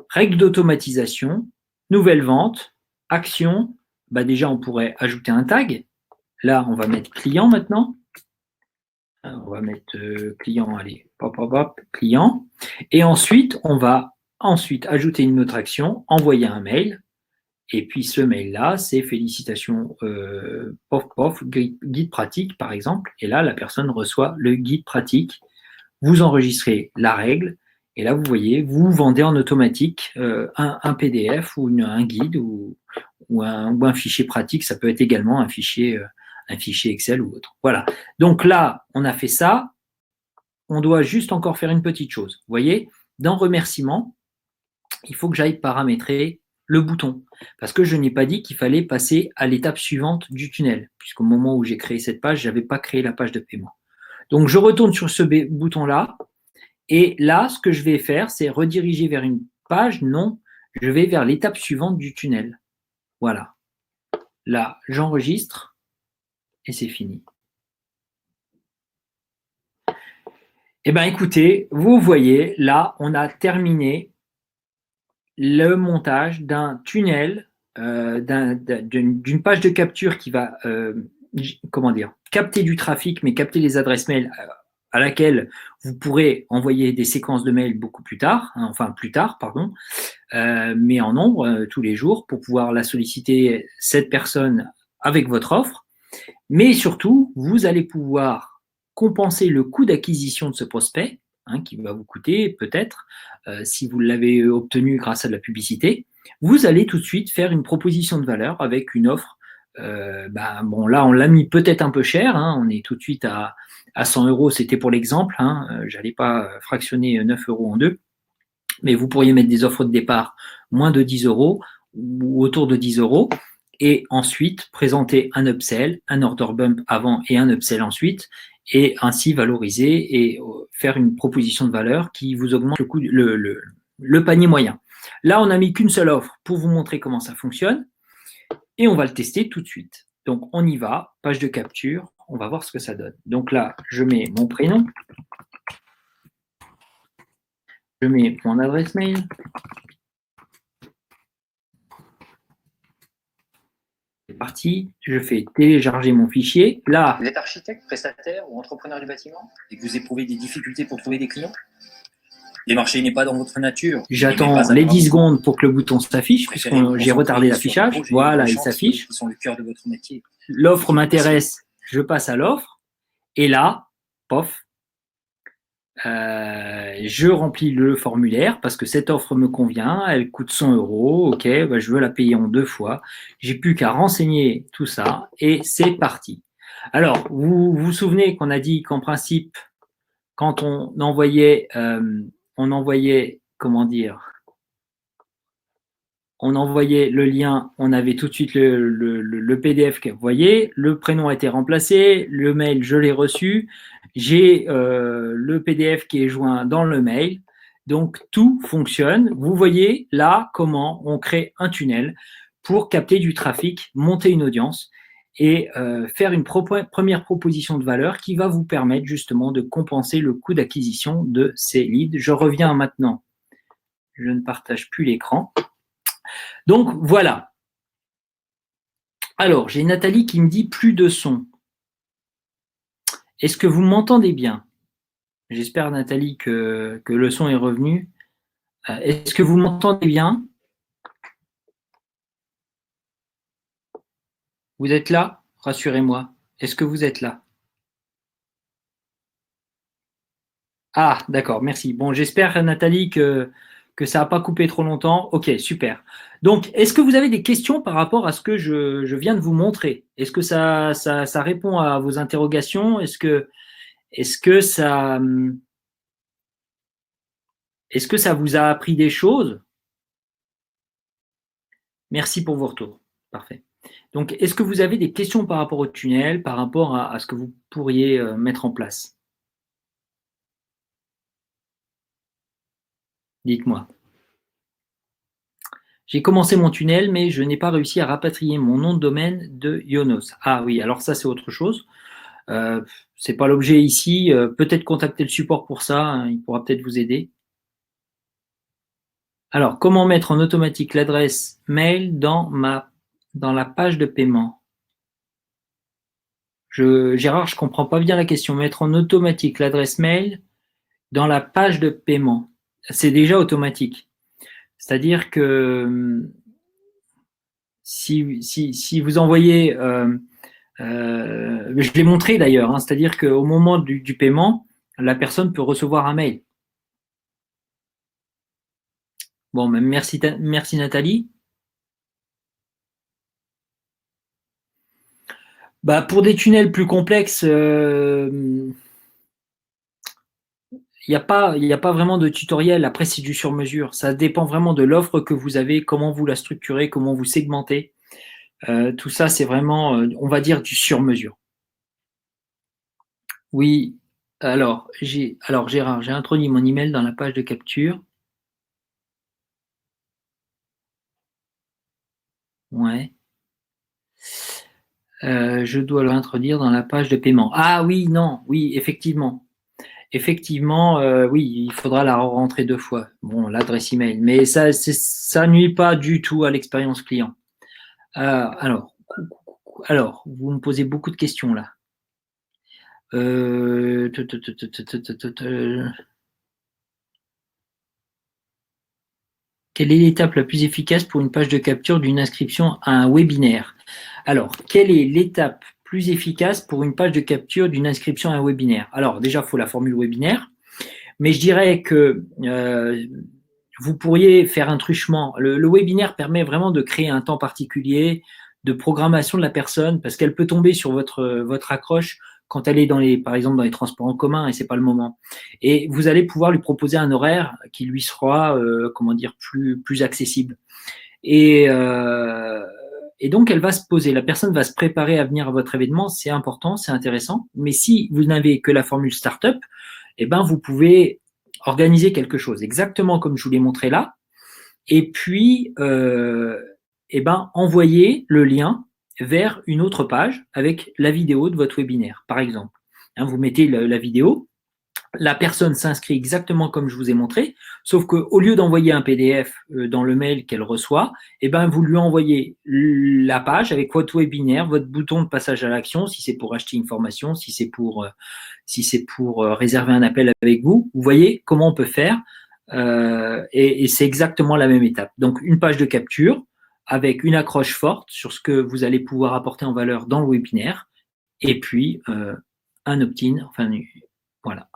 règle d'automatisation, nouvelle vente, action. Déjà, on pourrait ajouter un tag. Là, on va mettre client maintenant. On va mettre client, allez, client. Et ensuite, on va ajouter une autre action, envoyer un mail. Et puis, ce mail-là, c'est félicitations, guide pratique, par exemple. Et là, la personne reçoit le guide pratique. Vous enregistrez la règle. Et là, vous voyez, vous vendez en automatique un PDF ou un guide ou un fichier pratique. Ça peut être également un fichier Excel ou autre. Voilà. Donc là, on a fait ça. On doit juste encore faire une petite chose. Vous voyez, dans remerciement, il faut que j'aille paramétrer le bouton, parce que je n'ai pas dit qu'il fallait passer à l'étape suivante du tunnel, puisqu'au moment où j'ai créé cette page, je n'avais pas créé la page de paiement. Donc, je retourne sur ce bouton-là, et là, ce que je vais faire, c'est rediriger vers une page. Non, je vais vers l'étape suivante du tunnel. Voilà. Là, j'enregistre, et c'est fini. Eh bien, écoutez, vous voyez, là, on a terminé le montage d'un tunnel, d'une page de capture qui va, comment dire, capter du trafic, mais capter les adresses mail à laquelle vous pourrez envoyer des séquences de mails beaucoup plus tard, hein, enfin plus tard, pardon, mais en nombre tous les jours pour pouvoir la solliciter cette personne avec votre offre. Mais surtout, vous allez pouvoir compenser le coût d'acquisition de ce prospect, hein, qui va vous coûter peut-être, si vous l'avez obtenu grâce à de la publicité. Vous allez tout de suite faire une proposition de valeur avec une offre. Bon, là, on l'a mis peut-être un peu cher. Hein, on est tout de suite à 100 euros. C'était pour l'exemple. Hein, j'allais pas fractionner 9 euros en deux. Mais vous pourriez mettre des offres de départ moins de 10 euros ou autour de 10 euros et ensuite présenter un upsell, un order bump avant et un upsell ensuite et ainsi valoriser et faire une proposition de valeur qui vous augmente le coût, le panier moyen. Là, on n'a mis qu'une seule offre pour vous montrer comment ça fonctionne et on va le tester tout de suite. Donc, on y va, page de capture, on va voir ce que ça donne. Donc là, je mets mon prénom, je mets mon adresse mail. C'est parti, je fais télécharger mon fichier. Là, vous êtes architecte, prestataire ou entrepreneur du bâtiment et que vous éprouvez des difficultés pour trouver des clients? Les marchés n'est pas dans votre nature. J'attends les 10 secondes pour que le bouton s'affiche, puisque j'ai retardé l'affichage. Voilà, il s'affiche. Qui sont le cœur de votre métier. L'offre m'intéresse, je passe à l'offre. Et là, pof, je remplis le formulaire parce que cette offre me convient, elle coûte 100 euros, ok, je veux la payer en 2 fois. J'ai plus qu'à renseigner tout ça et c'est parti. Alors, vous vous souvenez qu'on a dit qu'en principe, quand on envoyait, comment dire, on envoyait le lien, on avait tout de suite le PDF que vous voyez, le prénom a été remplacé, le mail, je l'ai reçu, j'ai le PDF qui est joint dans le mail, donc tout fonctionne. Vous voyez là comment on crée un tunnel pour capter du trafic, monter une audience et faire une première proposition de valeur qui va vous permettre justement de compenser le coût d'acquisition de ces leads. Je reviens maintenant, je ne partage plus l'écran. Donc voilà. Alors, j'ai Nathalie qui me dit plus de son. Est-ce que vous m'entendez bien? J'espère, Nathalie, que le son est revenu. Est-ce que vous m'entendez bien? Vous êtes là? Rassurez-moi. Est-ce que vous êtes là? Ah, d'accord, merci. Bon, j'espère, Nathalie, que ça n'a pas coupé trop longtemps. Ok, super. Donc, est-ce que vous avez des questions par rapport à ce que je viens de vous montrer? Est-ce que ça répond à vos interrogations? Est-ce que ça vous a appris des choses? Merci pour vos retours. Parfait. Donc, est-ce que vous avez des questions par rapport au tunnel, par rapport à ce que vous pourriez mettre en place? Dites-moi. J'ai commencé mon tunnel, mais je n'ai pas réussi à rapatrier mon nom de domaine de Yonos. Ah oui, alors ça, c'est autre chose. C'est pas l'objet ici. Peut-être contacter le support pour ça. Hein, il pourra peut-être vous aider. Alors, comment mettre en automatique l'adresse mail dans la page de paiement? Gérard, je comprends pas bien la question. Mettre en automatique l'adresse mail dans la page de paiement. C'est déjà automatique. C'est-à-dire que si vous envoyez, je l'ai montré d'ailleurs, hein, c'est-à-dire qu'au moment du paiement, la personne peut recevoir un mail. Bon, merci Nathalie. Pour des tunnels plus complexes, il il y a pas vraiment de tutoriel. Après, c'est du sur-mesure. Ça dépend vraiment de l'offre que vous avez, comment vous la structurez, comment vous segmentez. Tout ça, c'est vraiment, on va dire, du sur-mesure. Oui, alors Gérard, j'ai introduit mon email dans la page de capture. Ouais. Je dois l'introduire dans la page de paiement. Ah oui, non, oui, effectivement. Effectivement, oui, il faudra la rentrer 2 fois. Bon, l'adresse email, mais ça nuit pas du tout à l'expérience client. Alors, vous me posez beaucoup de questions là. Te- te- te- te- te- te- te- te- te- Quelle est l'étape la plus efficace pour une page de capture d'une inscription à un webinaire? Alors, quelle est l'étape plus efficace pour une page de capture d'une inscription à un webinaire? Alors, déjà, il faut la formule webinaire, mais je dirais que vous pourriez faire un truchement. Le webinaire permet vraiment de créer un temps particulier de programmation de la personne parce qu'elle peut tomber sur votre accroche quand elle est par exemple dans les transports en commun et c'est pas le moment. Et vous allez pouvoir lui proposer un horaire qui lui sera, comment dire, plus accessible. Et, euh, et donc, elle va se poser. La personne va se préparer à venir à votre événement. C'est important, c'est intéressant. Mais si vous n'avez que la formule startup, eh ben, vous pouvez organiser quelque chose exactement comme je vous l'ai montré là. Et puis, eh ben, envoyer le lien vers une autre page avec la vidéo de votre webinaire, par exemple. Hein, vous mettez la vidéo, la personne s'inscrit exactement comme je vous ai montré, sauf qu'au lieu d'envoyer un PDF dans le mail qu'elle reçoit, eh ben, vous lui envoyez la page avec votre webinaire, votre bouton de passage à l'action, si c'est pour acheter une formation, si c'est pour réserver un appel avec vous. Vous voyez comment on peut faire et c'est exactement la même étape. Donc, une page de capture avec une accroche forte sur ce que vous allez pouvoir apporter en valeur dans le webinaire et puis un opt-in, enfin, voilà.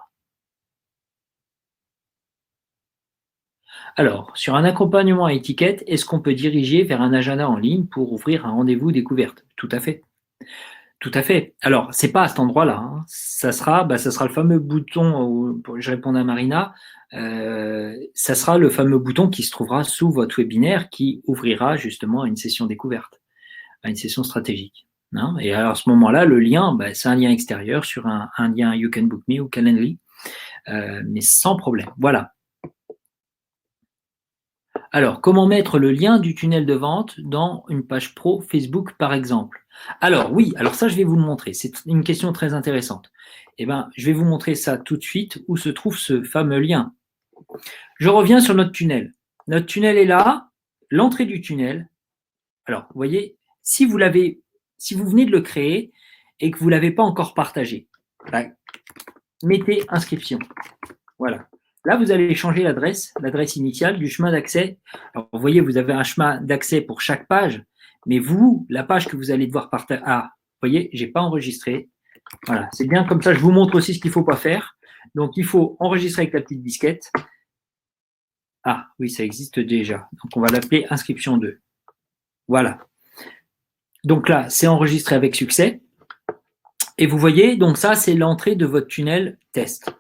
Alors, sur un accompagnement à étiquette, est-ce qu'on peut diriger vers un agenda en ligne pour ouvrir un rendez-vous découverte? Tout à fait. Tout à fait. Alors, c'est pas à cet endroit-là, hein. Ça sera le fameux bouton, je réponds à Marina, ça sera le fameux bouton qui se trouvera sous votre webinaire qui ouvrira justement à une session découverte, à une session stratégique. Hein. Et alors, à ce moment-là, le lien, c'est un lien extérieur sur un lien You Can Book Me ou Calendly, mais sans problème. Voilà. Alors, comment mettre le lien du tunnel de vente dans une page pro Facebook, par exemple? Alors, oui, alors ça, je vais vous le montrer. C'est une question très intéressante. Eh bien, je vais vous montrer ça tout de suite, où se trouve ce fameux lien. Je reviens sur notre tunnel. Notre tunnel est là, l'entrée du tunnel. Alors, vous voyez, si vous venez de le créer et que vous ne l'avez pas encore partagé, mettez inscription. Voilà. Là, vous allez changer l'adresse initiale du chemin d'accès. Alors, vous voyez, vous avez un chemin d'accès pour chaque page, mais vous, la page que vous allez devoir partager. Ah, vous voyez, je n'ai pas enregistré. Voilà, c'est bien comme ça. Je vous montre aussi ce qu'il ne faut pas faire. Donc, il faut enregistrer avec la petite disquette. Ah, oui, ça existe déjà. Donc, on va l'appeler inscription 2. Voilà. Donc là, c'est enregistré avec succès. Et vous voyez, donc ça, c'est l'entrée de votre tunnel test.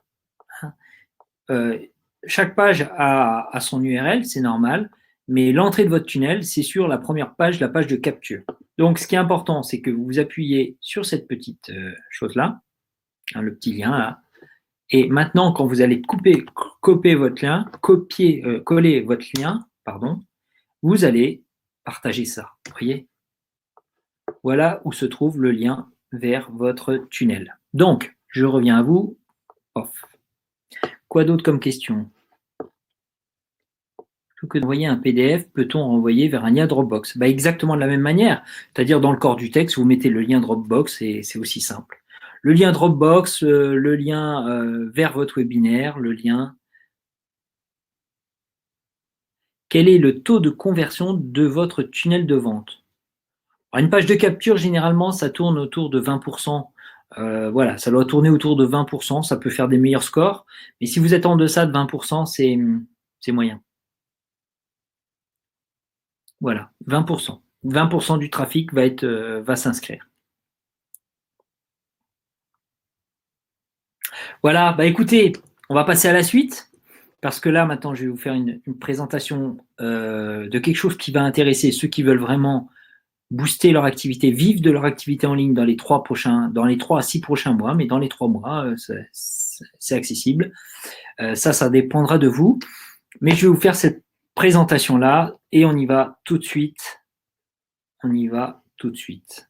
Chaque page a son URL, c'est normal, mais l'entrée de votre tunnel, c'est sur la première page, la page de capture. Donc, ce qui est important, c'est que vous appuyez sur cette petite chose-là, hein, le petit lien là, et maintenant, quand vous allez coller votre lien, coller votre lien, pardon, vous allez partager ça. Vous voyez? Voilà où se trouve le lien vers votre tunnel. Donc, je reviens à vous. Off. Quoi d'autre comme question? Plutôt que d'envoyer un PDF, peut-on renvoyer vers un lien Dropbox? Exactement de la même manière. C'est-à-dire, dans le corps du texte, vous mettez le lien Dropbox et c'est aussi simple. Le lien Dropbox, le lien vers votre webinaire, le lien. Quel est le taux de conversion de votre tunnel de vente? Alors, une page de capture, généralement, ça tourne autour de 20%. Voilà, ça doit tourner autour de 20%. Ça peut faire des meilleurs scores. Mais si vous êtes en deçà de 20%, c'est moyen. Voilà, 20%. 20% du trafic va s'inscrire. Voilà, écoutez, On va passer à la suite, parce que là, maintenant, je vais vous faire une présentation de quelque chose qui va intéresser ceux qui veulent vraiment booster leur activité, vivre de leur activité en ligne dans les 3 à 6 prochains mois, mais dans les 3 mois, c'est accessible. Ça dépendra de vous. Mais je vais vous faire cette présentation-là et on y va tout de suite. On y va tout de suite.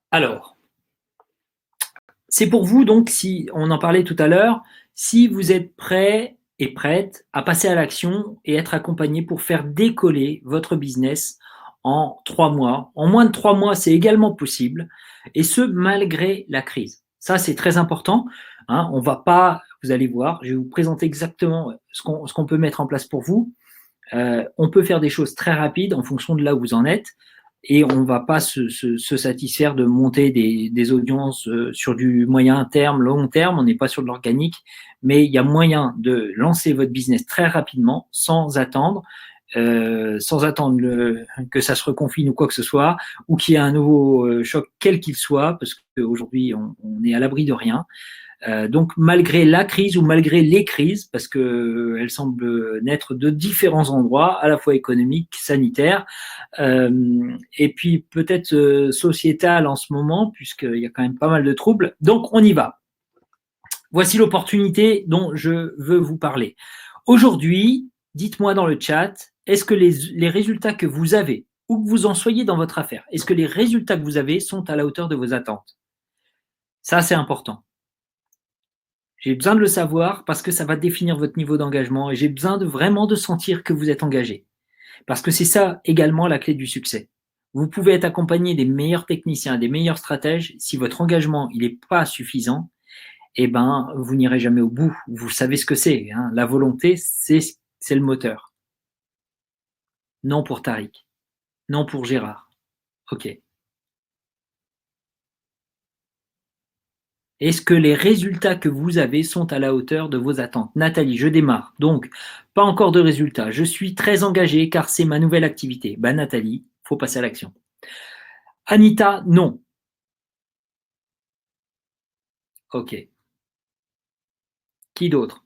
Alors, c'est pour vous, donc, si on en parlait tout à l'heure, si vous êtes prêt et prête à passer à l'action et être accompagné pour faire décoller votre business en 3 mois. En moins de 3 mois, c'est également possible, et ce, malgré la crise. Ça, c'est très important. Hein, on va pas, vous allez voir, je vais vous présenter exactement ce qu'on peut mettre en place pour vous. On peut faire des choses très rapides en fonction de là où vous en êtes. Et on ne va pas se satisfaire de monter des audiences sur du moyen terme, long terme, on n'est pas sur de l'organique, mais il y a moyen de lancer votre business très rapidement, sans attendre que ça se reconfine ou quoi que ce soit, ou qu'il y ait un nouveau choc, quel qu'il soit, parce qu'aujourd'hui, on est à l'abri de rien. Donc, malgré la crise ou malgré les crises, parce qu'elles semblent naître de différents endroits, à la fois économiques, sanitaires, et puis peut-être sociétal en ce moment, puisqu'il y a quand même pas mal de troubles. Donc, on y va. Voici l'opportunité dont je veux vous parler. Aujourd'hui, dites-moi dans le chat, est-ce que les résultats que vous avez, où que vous en soyez dans votre affaire, est-ce que les résultats que vous avez sont à la hauteur de vos attentes? Ça, c'est important. J'ai besoin de le savoir parce que ça va définir votre niveau d'engagement et j'ai besoin vraiment de sentir que vous êtes engagé. Parce que c'est ça également la clé du succès. Vous pouvez être accompagné des meilleurs techniciens, des meilleurs stratèges. Si votre engagement il n'est pas suffisant, eh ben, vous n'irez jamais au bout. Vous savez ce que c'est. Hein. La volonté, c'est le moteur. Non pour Tariq. Non pour Gérard. OK. Est-ce que les résultats que vous avez sont à la hauteur de vos attentes? Nathalie, je démarre. Donc, pas encore de résultats. Je suis très engagée car c'est ma nouvelle activité. Ben, Nathalie, il faut passer à l'action. Anita, non. OK. Qui d'autre?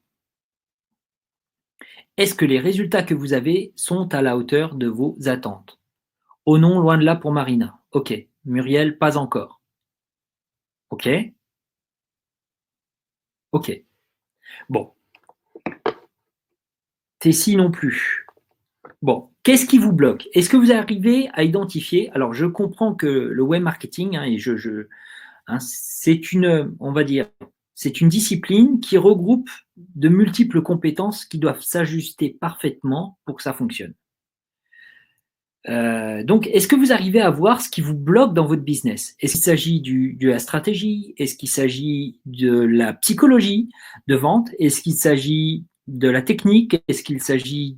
Est-ce que les résultats que vous avez sont à la hauteur de vos attentes? Oh non, loin de là pour Marina. OK. Muriel, pas encore. OK. OK. Bon. Tessie non plus. Bon, qu'est-ce qui vous bloque? Est-ce que vous arrivez à identifier? Alors, je comprends que le web marketing, c'est on va dire, c'est une discipline qui regroupe de multiples compétences qui doivent s'ajuster parfaitement pour que ça fonctionne. Donc, est-ce que vous arrivez à voir ce qui vous bloque dans votre business? Est-ce qu'il s'agit de la stratégie? Est-ce qu'il s'agit de la psychologie de vente? Est-ce qu'il s'agit de la technique? Est-ce qu'il s'agit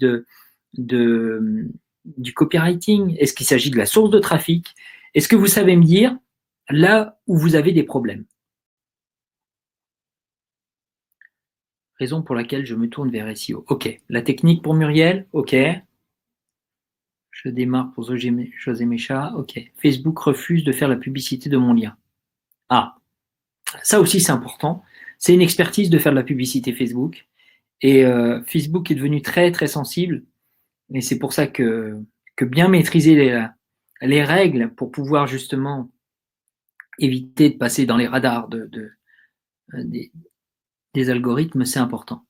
du copywriting? Est-ce qu'il s'agit de la source de trafic? Est-ce que vous savez me dire là où vous avez des problèmes? Raison pour laquelle je me tourne vers SEO. OK. La technique pour Muriel? OK. Je démarre pour José Mécha. OK. Facebook refuse de faire la publicité de mon lien. Ah, ça aussi c'est important. C'est une expertise de faire de la publicité Facebook. Et Facebook est devenu très très sensible. Et c'est pour ça que bien maîtriser les règles pour pouvoir justement éviter de passer dans les radars des algorithmes, c'est important.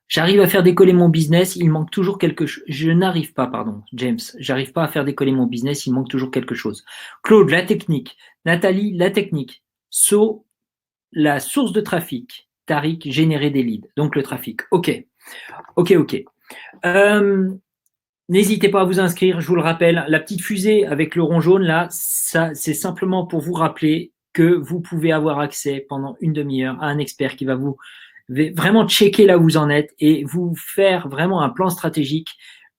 J'arrive à faire décoller mon business, il manque toujours quelque chose. Je n'arrive pas, pardon, James, j'arrive pas à faire décoller mon business, il manque toujours quelque chose. Claude, la technique. Nathalie, la technique. So, la source de trafic. Tariq, générer des leads. Donc le trafic. OK. N'hésitez pas à vous inscrire, je vous le rappelle. La petite fusée avec le rond jaune, là, ça, c'est simplement pour vous rappeler que vous pouvez avoir accès pendant une demi-heure à un expert qui va vous vraiment checker là où vous en êtes et vous faire vraiment un plan stratégique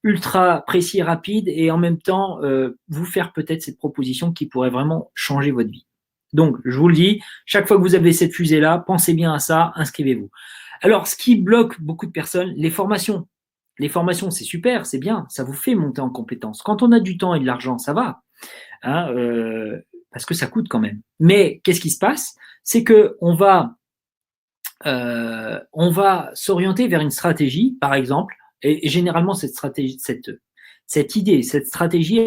ultra précis, rapide et en même temps vous faire peut-être cette proposition qui pourrait vraiment changer votre vie. Donc, je vous le dis, chaque fois que vous avez cette fusée-là, pensez bien à ça, inscrivez-vous. Alors, ce qui bloque beaucoup de personnes, les formations. Les formations, c'est super, c'est bien, ça vous fait monter en compétences. Quand on a du temps et de l'argent, ça va. Hein, parce que ça coûte quand même. Mais qu'est-ce qui se passe? C'est qu'on va s'orienter vers une stratégie, par exemple, et généralement cette stratégie, cette idée, cette stratégie,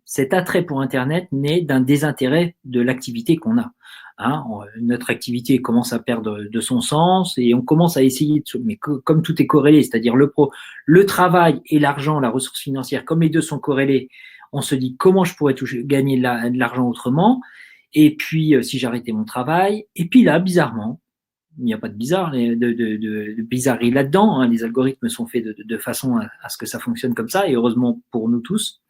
cet attrait pour Internet naît d'un désintérêt de l'activité qu'on a. Hein, notre activité commence à perdre de son sens et on commence à essayer mais comme tout est corrélé, c'est-à-dire le travail et l'argent, la ressource financière, comme les deux sont corrélés, on se dit comment je pourrais gagner de l'argent autrement. Et puis, si j'arrêtais mon travail, et puis là, bizarrement, il n'y a pas de bizarre, de bizarrerie là-dedans. Hein, les algorithmes sont faits de façon à ce que ça fonctionne comme ça, et heureusement pour nous tous.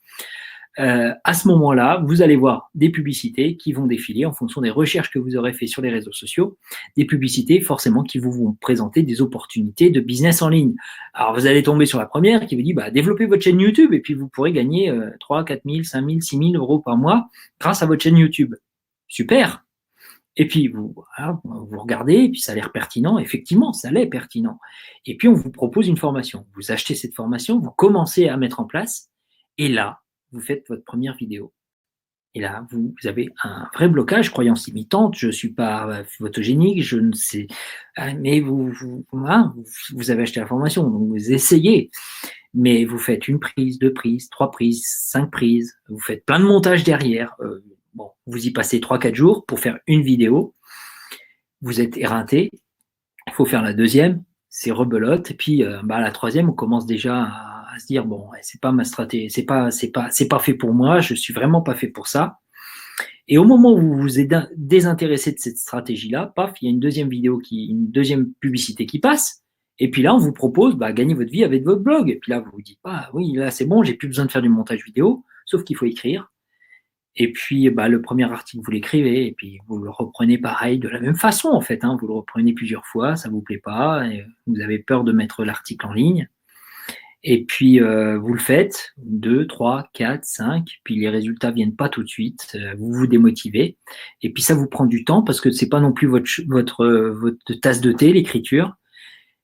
À ce moment-là, vous allez voir des publicités qui vont défiler en fonction des recherches que vous aurez fait sur les réseaux sociaux, des publicités forcément qui vous vont présenter des opportunités de business en ligne. Alors, vous allez tomber sur la première qui vous dit développez votre chaîne YouTube et puis vous pourrez gagner 3, 4 000, 5 000, 6 000 euros par mois grâce à votre chaîne YouTube. Super. Et puis, vous regardez, et puis ça a l'air pertinent. Effectivement, ça l'est pertinent. Et puis, on vous propose une formation. Vous achetez cette formation, vous commencez à mettre en place, et là, vous faites votre première vidéo. Et là, vous avez un vrai blocage, croyance limitante, je ne suis pas photogénique, je ne sais, mais vous avez acheté la formation, donc vous essayez. Mais vous faites une prise, 2 prises, 3 prises, 5 prises, vous faites plein de montage derrière. Bon, vous y passez 3-4 jours pour faire une vidéo. Vous êtes éreinté. Il faut faire la deuxième. C'est rebelote. Et puis, la troisième, on commence déjà à se dire, bon, c'est pas ma stratégie, c'est pas fait pour moi. Je suis vraiment pas fait pour ça. Et au moment où vous vous êtes désintéressé de cette stratégie-là, paf, il y a une deuxième publicité qui passe. Et puis là, on vous propose, gagner votre vie avec votre blog. Et puis là, vous vous dites, oui, là, c'est bon, j'ai plus besoin de faire du montage vidéo, sauf qu'il faut écrire. Et puis, le premier article, vous l'écrivez, et puis vous le reprenez pareil, de la même façon, en fait. Hein, vous le reprenez plusieurs fois, ça vous plaît pas, et vous avez peur de mettre l'article en ligne. Et puis, vous le faites, 2, 3, 4, 5, puis les résultats viennent pas tout de suite, vous vous démotivez. Et puis, ça vous prend du temps, parce que c'est pas non plus votre tasse de thé, l'écriture,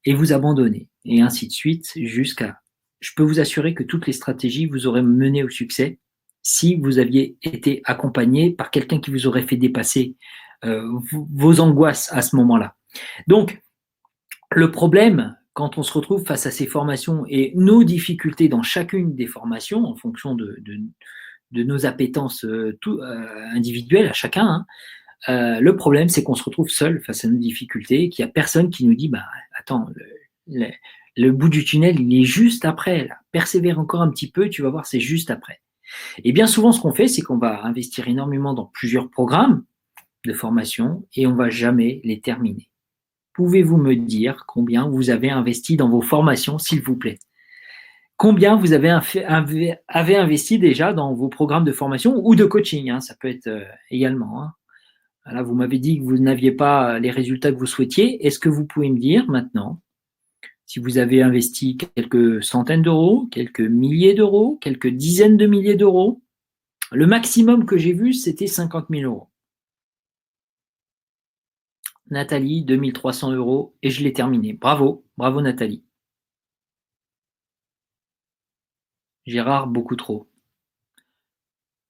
et vous abandonnez. Et ainsi de suite, je peux vous assurer que toutes les stratégies vous auraient mené au succès, si vous aviez été accompagné par quelqu'un qui vous aurait fait dépasser vos angoisses à ce moment-là. Donc, le problème, quand on se retrouve face à ces formations et nos difficultés dans chacune des formations, en fonction de nos appétences individuelles à chacun, le problème, c'est qu'on se retrouve seul face à nos difficultés, qu'il n'y a personne qui nous dit, attends, le bout du tunnel, il est juste après, là. Persévère encore un petit peu, tu vas voir, c'est juste après. Et bien souvent, ce qu'on fait, c'est qu'on va investir énormément dans plusieurs programmes de formation et on ne va jamais les terminer. Pouvez-vous me dire combien vous avez investi dans vos formations, s'il vous plaît? Combien vous avez investi déjà dans vos programmes de formation ou de coaching, hein, ça peut être également. Hein. Là, vous m'avez dit que vous n'aviez pas les résultats que vous souhaitiez. Est-ce que vous pouvez me dire maintenant si vous avez investi quelques centaines d'euros, quelques milliers d'euros, quelques dizaines de milliers d'euros? Le maximum que j'ai vu, c'était 50 000 euros. Nathalie, 2300 euros, et je l'ai terminé. Bravo, bravo Nathalie. Gérard, beaucoup trop.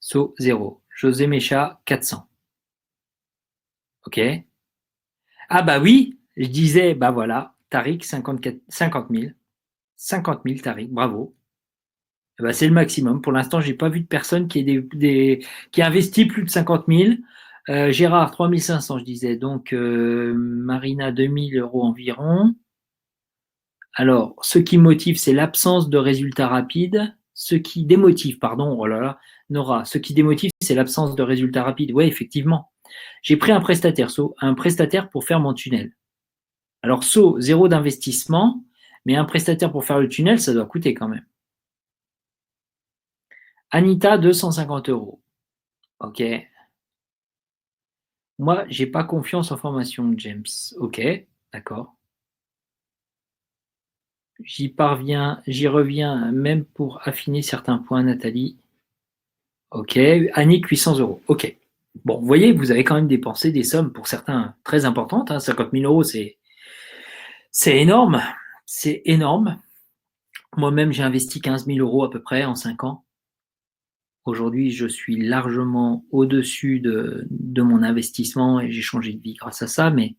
So, 0. José Mécha, 400. Ok. Ah oui, je disais, voilà, Tariq, 50 000. 50 000, Tariq, bravo. C'est le maximum. Pour l'instant, je n'ai pas vu de personne qui a investi plus de 50 000. Gérard, 3 500, je disais. Donc, Marina, 2 000 euros environ. Alors, ce qui motive, c'est l'absence de résultats rapides. Ce qui démotive, pardon, oh là là, Nora, ce qui démotive, c'est l'absence de résultats rapides. Oui, effectivement. J'ai pris un prestataire pour faire mon tunnel. Alors, 0 d'investissement, mais un prestataire pour faire le tunnel, ça doit coûter quand même. Anita, 250 euros. Ok. Moi, j'ai pas confiance en formation, James. Ok, d'accord. J'y reviens même pour affiner certains points, Nathalie. Ok, Annick, 800 euros. Ok. Bon, vous voyez, vous avez quand même dépensé des sommes pour certains très importantes. Hein. 50 000 euros, c'est énorme. C'est énorme. Moi-même, j'ai investi 15 000 euros à peu près en 5 ans. Aujourd'hui, je suis largement au-dessus de mon investissement et j'ai changé de vie grâce à ça. Mais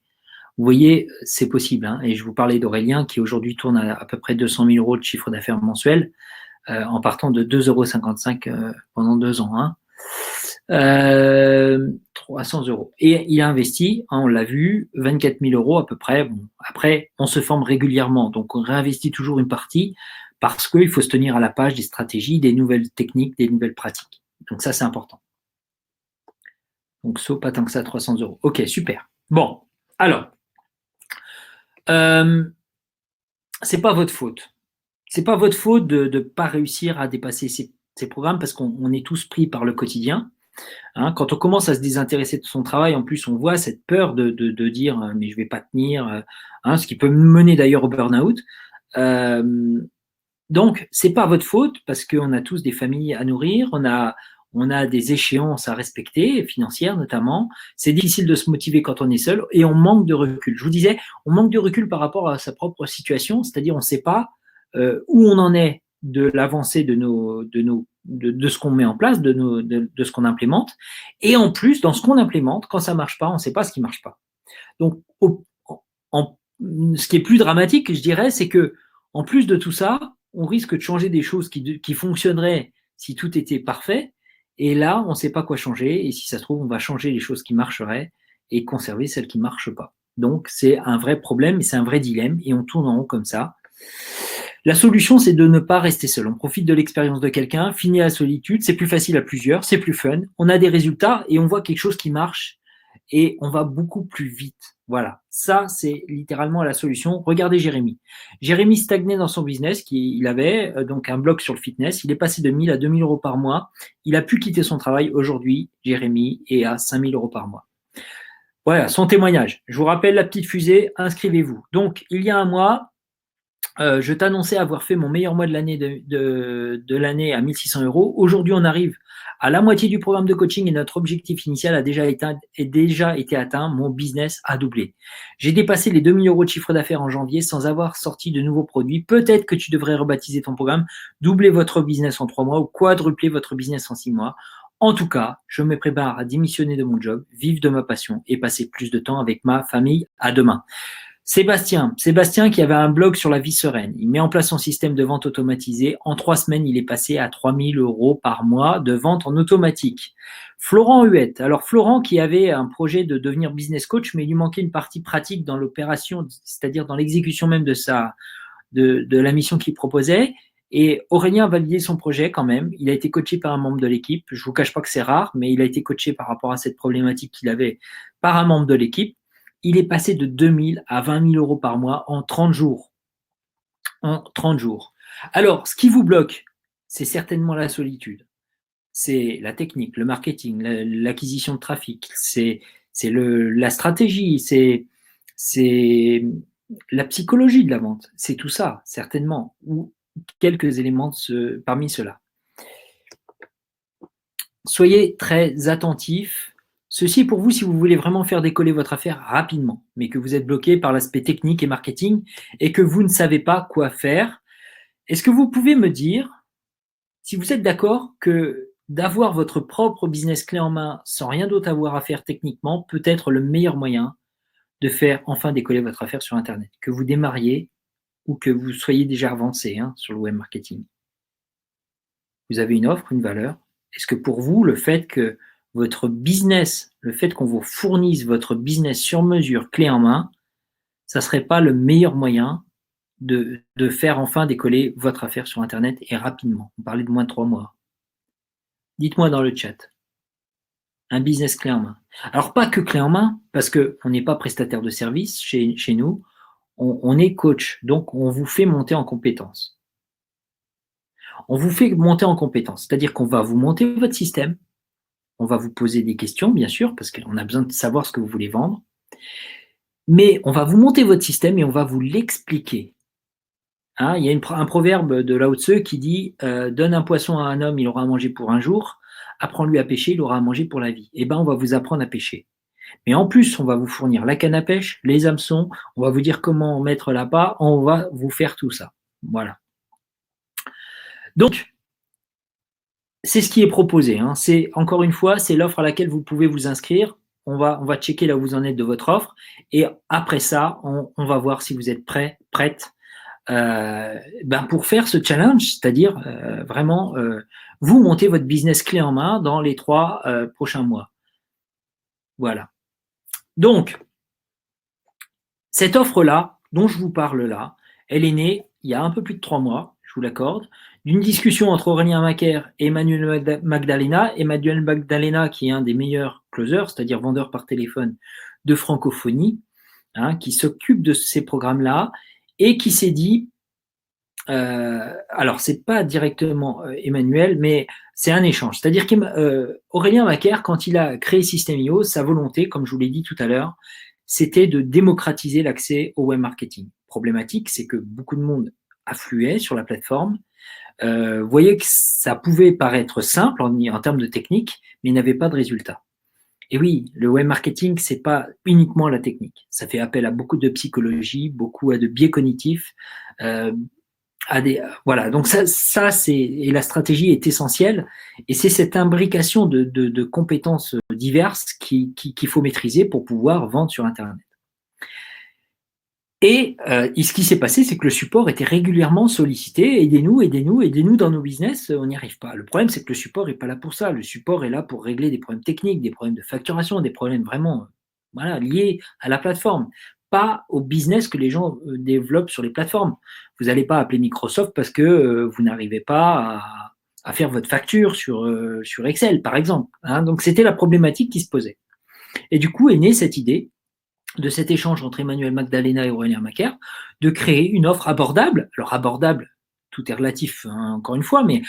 vous voyez, c'est possible. Hein. Et je vous parlais d'Aurélien qui aujourd'hui tourne à peu près 200 000 euros de chiffre d'affaires mensuel en partant de 2,55 € pendant 2 ans. Hein. 300 €. Et il a investi, hein, on l'a vu, 24 000 € à peu près. Bon, après, on se forme régulièrement, donc on réinvestit toujours une partie parce qu'il faut se tenir à la page des stratégies, des nouvelles techniques, des nouvelles pratiques. Donc ça, c'est important. Donc sauf pas tant que ça, 300 €. Ok, super. Bon, alors, c'est pas votre faute. C'est pas votre faute de ne pas réussir à dépasser ces programmes parce qu'on est tous pris par le quotidien. Hein, quand on commence à se désintéresser de son travail, en plus, on voit cette peur de dire mais je vais pas tenir, hein, ce qui peut mener d'ailleurs au burn-out. Donc, c'est pas votre faute parce qu'on a tous des familles à nourrir, on a des échéances à respecter, financières notamment. C'est difficile de se motiver quand on est seul et on manque de recul. Je vous disais, on manque de recul par rapport à sa propre situation, c'est-à-dire on ne sait pas où on en est de l'avancée de ce qu'on met en place, de ce qu'on implémente. Et en plus, dans ce qu'on implémente, quand ça ne marche pas, on ne sait pas ce qui ne marche pas. Donc, ce qui est plus dramatique, je dirais, c'est que en plus de tout ça, on risque de changer des choses qui fonctionneraient si tout était parfait. Et là, on ne sait pas quoi changer. Et si ça se trouve, on va changer les choses qui marcheraient et conserver celles qui ne marchent pas. Donc, c'est un vrai problème et c'est un vrai dilemme. Et on tourne en rond comme ça. La solution, c'est de ne pas rester seul. On profite de l'expérience de quelqu'un, finit la solitude, c'est plus facile à plusieurs, c'est plus fun, on a des résultats et on voit quelque chose qui marche et on va beaucoup plus vite. Voilà, ça c'est littéralement la solution. Regardez Jérémy. Jérémy stagnait dans son business, il avait donc un blog sur le fitness, il est passé de 1000 à 2000 € par mois, il a pu quitter son travail. Aujourd'hui, Jérémy est à 5000 € par mois. Voilà, son témoignage. Je vous rappelle la petite fusée, inscrivez-vous. Donc, il y a un mois, je t'annonçais avoir fait mon meilleur mois de l'année à 1600 €. Aujourd'hui, on arrive à la moitié du programme de coaching et notre objectif initial a déjà été atteint. Mon business a doublé. J'ai dépassé les 2000 € de chiffre d'affaires en janvier sans avoir sorti de nouveaux produits. Peut-être que tu devrais rebaptiser ton programme, doubler votre business en 3 mois ou quadrupler votre business en 6 mois. En tout cas, je me prépare à démissionner de mon job, vivre de ma passion et passer plus de temps avec ma famille. À demain. Sébastien qui avait un blog sur la vie sereine. Il met en place son système de vente automatisé. En 3 semaines, il est passé à 3000 € par mois de vente en automatique. Florent Huette. Alors, Florent qui avait un projet de devenir business coach, mais il lui manquait une partie pratique dans l'opération, c'est-à-dire dans l'exécution même de la mission qu'il proposait. Et Aurélien a validé son projet quand même. Il a été coaché par un membre de l'équipe. Je ne vous cache pas que c'est rare, mais il a été coaché par rapport à cette problématique qu'il avait par un membre de l'équipe. Il est passé de 2000 à 20 000 € par mois en 30 jours. En 30 jours. Alors, ce qui vous bloque, c'est certainement la solitude. C'est la technique, le marketing, l'acquisition de trafic, c'est la stratégie, c'est la psychologie de la vente. C'est tout ça, certainement, ou quelques éléments parmi ceux-là. Soyez très attentifs. Ceci est pour vous si vous voulez vraiment faire décoller votre affaire rapidement, mais que vous êtes bloqué par l'aspect technique et marketing et que vous ne savez pas quoi faire. Est-ce que vous pouvez me dire si vous êtes d'accord que d'avoir votre propre business clé en main sans rien d'autre avoir à faire techniquement peut être le meilleur moyen de faire enfin décoller votre affaire sur Internet, que vous démarriez ou que vous soyez déjà avancé sur le web marketing. Vous avez une offre, une valeur. Est-ce que pour vous, le fait que votre business, le fait qu'on vous fournisse votre business sur mesure, clé en main, ça ne serait pas le meilleur moyen de faire enfin décoller votre affaire sur Internet et rapidement? On parlait de moins de 3 mois. Dites-moi dans le chat. Un business clé en main. Alors, pas que clé en main, parce qu'on n'est pas prestataire de service chez nous, on est coach, donc on vous fait monter en compétences. On vous fait monter en compétences, c'est-à-dire qu'on va vous monter votre système, on va vous poser des questions, bien sûr, parce qu'on a besoin de savoir ce que vous voulez vendre, mais on va vous monter votre système et on va vous l'expliquer. Il y a un proverbe de Lao Tse qui dit donne un poisson à un homme, il aura à manger pour un jour, apprends-lui à pêcher, il aura à manger pour la vie. Eh bien, on va vous apprendre à pêcher. Mais en plus, on va vous fournir la canne à pêche, les hameçons, on va vous dire comment mettre l'appât, on va vous faire tout ça. Voilà. Donc, c'est ce qui est proposé. Hein. C'est, encore une fois, c'est l'offre à laquelle vous pouvez vous inscrire. On va checker là où vous en êtes de votre offre. Et après ça, on va voir si vous êtes prête pour faire ce challenge, c'est-à-dire vraiment vous montez votre business clé en main dans les 3 prochains mois. Voilà. Donc, cette offre-là, dont je vous parle là, elle est née il y a un peu plus de 3 mois, je vous l'accorde, d'une discussion entre Aurélien Macaire et Emmanuel Magdalena. Emmanuel Magdalena, qui est un des meilleurs closers, c'est-à-dire vendeur par téléphone de francophonie, hein, qui s'occupe de ces programmes-là et qui s'est dit, alors c'est pas directement Emmanuel, mais c'est un échange. C'est-à-dire qu'Aurélien Macaire, quand il a créé System.io, sa volonté, comme je vous l'ai dit tout à l'heure, c'était de démocratiser l'accès au web marketing. Problématique, c'est que beaucoup de monde affluait sur la plateforme, voyait que ça pouvait paraître simple en termes de technique, mais il n'avait pas de résultat. Et oui, le web marketing, c'est pas uniquement la technique. Ça fait appel à beaucoup de psychologie, beaucoup à de biais cognitifs, voilà, donc ça c'est, et la stratégie est essentielle, et c'est cette imbrication de compétences diverses qu'il faut maîtriser pour pouvoir vendre sur Internet. Et ce qui s'est passé, c'est que le support était régulièrement sollicité, aidez-nous dans nos business, on n'y arrive pas. Le problème, c'est que le support n'est pas là pour ça. Le support est là pour régler des problèmes techniques, des problèmes de facturation, des problèmes vraiment liés à la plateforme, pas au business que les gens développent sur les plateformes. Vous n'allez pas appeler Microsoft parce que vous n'arrivez pas à faire votre facture sur Excel, par exemple. Hein. Donc, c'était la problématique qui se posait. Et du coup est née cette idée de cet échange entre Emmanuel Magdalena et Aurélien Macaire, de créer une offre abordable. Alors abordable, tout est relatif, hein, encore une fois, mais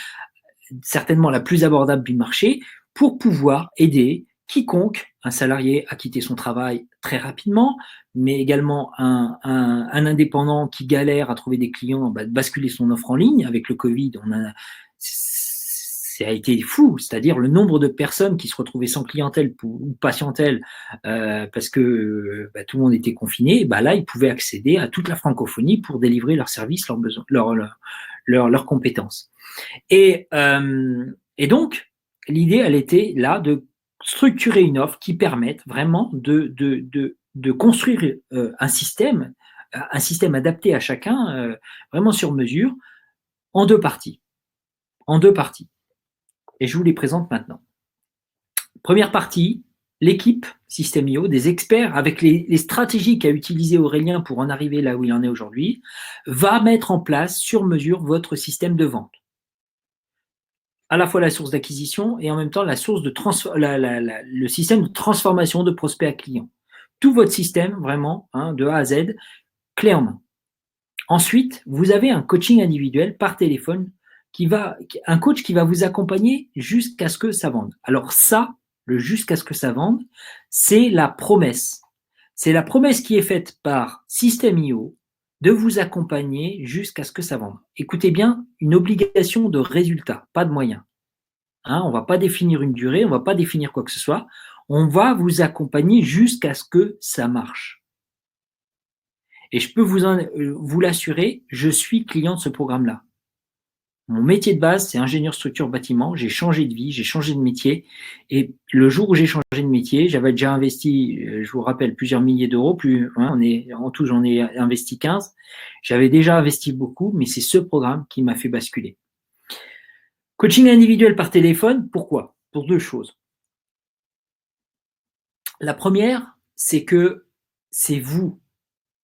certainement la plus abordable du marché, pour pouvoir aider quiconque, un salarié à quitter son travail très rapidement, mais également un indépendant qui galère à trouver des clients, basculer son offre en ligne. Avec le Covid, ça a été fou, c'est-à-dire le nombre de personnes qui se retrouvaient sans clientèle ou patientèle parce que tout le monde était confiné. Là, ils pouvaient accéder à toute la francophonie pour délivrer leurs services, leurs besoins, leurs compétences. Et donc, l'idée, elle était là de structurer une offre qui permette vraiment de construire un système adapté à chacun, vraiment sur mesure, en 2 parties. Et je vous les présente maintenant. Première partie, l'équipe System.io, des experts avec les stratégies qu'a utilisées Aurélien pour en arriver là où il en est aujourd'hui, va mettre en place sur mesure votre système de vente. À la fois la source d'acquisition et en même temps la source de le système de transformation de prospect à client. Tout votre système, vraiment, de A à Z, clé en main. Ensuite, vous avez un coaching individuel par téléphone un coach qui va vous accompagner jusqu'à ce que ça vende. Alors ça, le jusqu'à ce que ça vende, c'est la promesse. C'est la promesse qui est faite par System.io de vous accompagner jusqu'à ce que ça vende. Écoutez bien, une obligation de résultat, pas de moyens. On ne va pas définir une durée, on ne va pas définir quoi que ce soit. On va vous accompagner jusqu'à ce que ça marche. Et je peux vous l'assurer, je suis client de ce programme-là. Mon métier de base, c'est ingénieur structure bâtiment. J'ai changé de vie, j'ai changé de métier. Et le jour où j'ai changé de métier, j'avais déjà investi, je vous rappelle, plusieurs milliers d'euros. En tout, j'en ai investi 15. J'avais déjà investi beaucoup, mais c'est ce programme qui m'a fait basculer. Coaching individuel par téléphone, pourquoi? Pour 2 choses. La première, c'est que c'est vous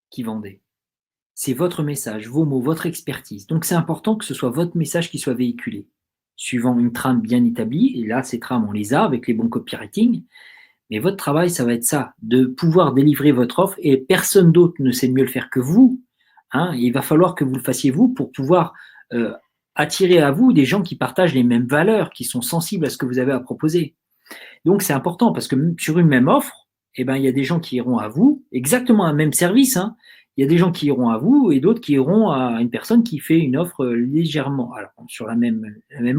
qui vendez. C'est votre message, vos mots, votre expertise. Donc, c'est important que ce soit votre message qui soit véhiculé, suivant une trame bien établie. Et là, ces trames, on les a avec les bons copywriting. Mais votre travail, ça va être ça, de pouvoir délivrer votre offre. Et personne d'autre ne sait mieux le faire que vous. Il va falloir que vous le fassiez vous pour pouvoir attirer à vous des gens qui partagent les mêmes valeurs, qui sont sensibles à ce que vous avez à proposer. Donc, c'est important parce que sur une même offre, il y a des gens qui iront à vous, exactement un même service, il y a des gens qui iront à vous et d'autres qui iront à une personne qui fait une offre légèrement, alors sur la même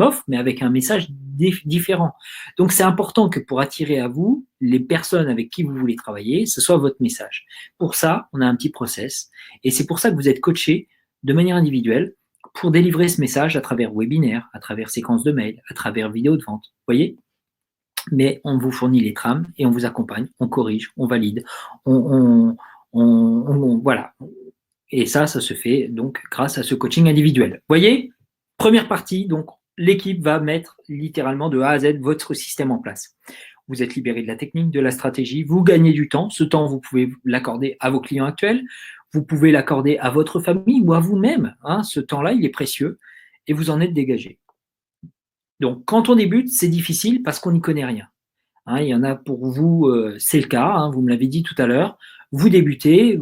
offre, mais avec un message différent. Donc, c'est important que pour attirer à vous les personnes avec qui vous voulez travailler, ce soit votre message. Pour ça, on a un petit process et c'est pour ça que vous êtes coaché de manière individuelle pour délivrer ce message à travers webinaire, à travers séquences de mails, à travers vidéos de vente. Vous voyez? Mais on vous fournit les trames et on vous accompagne, on corrige, on valide, voilà. Et ça se fait donc grâce à ce coaching individuel. Vous voyez? Première partie, donc l'équipe va mettre littéralement de A à Z votre système en place. Vous êtes libéré de la technique, de la stratégie, vous gagnez du temps. Ce temps, vous pouvez l'accorder à vos clients actuels, vous pouvez l'accorder à votre famille ou à vous-même. Hein. Ce temps-là, il est précieux et vous en êtes dégagé. Donc, quand on débute, c'est difficile parce qu'on n'y connaît rien. Hein, il y en a pour vous, c'est le cas, hein, vous me l'avez dit tout à l'heure. Vous débutez,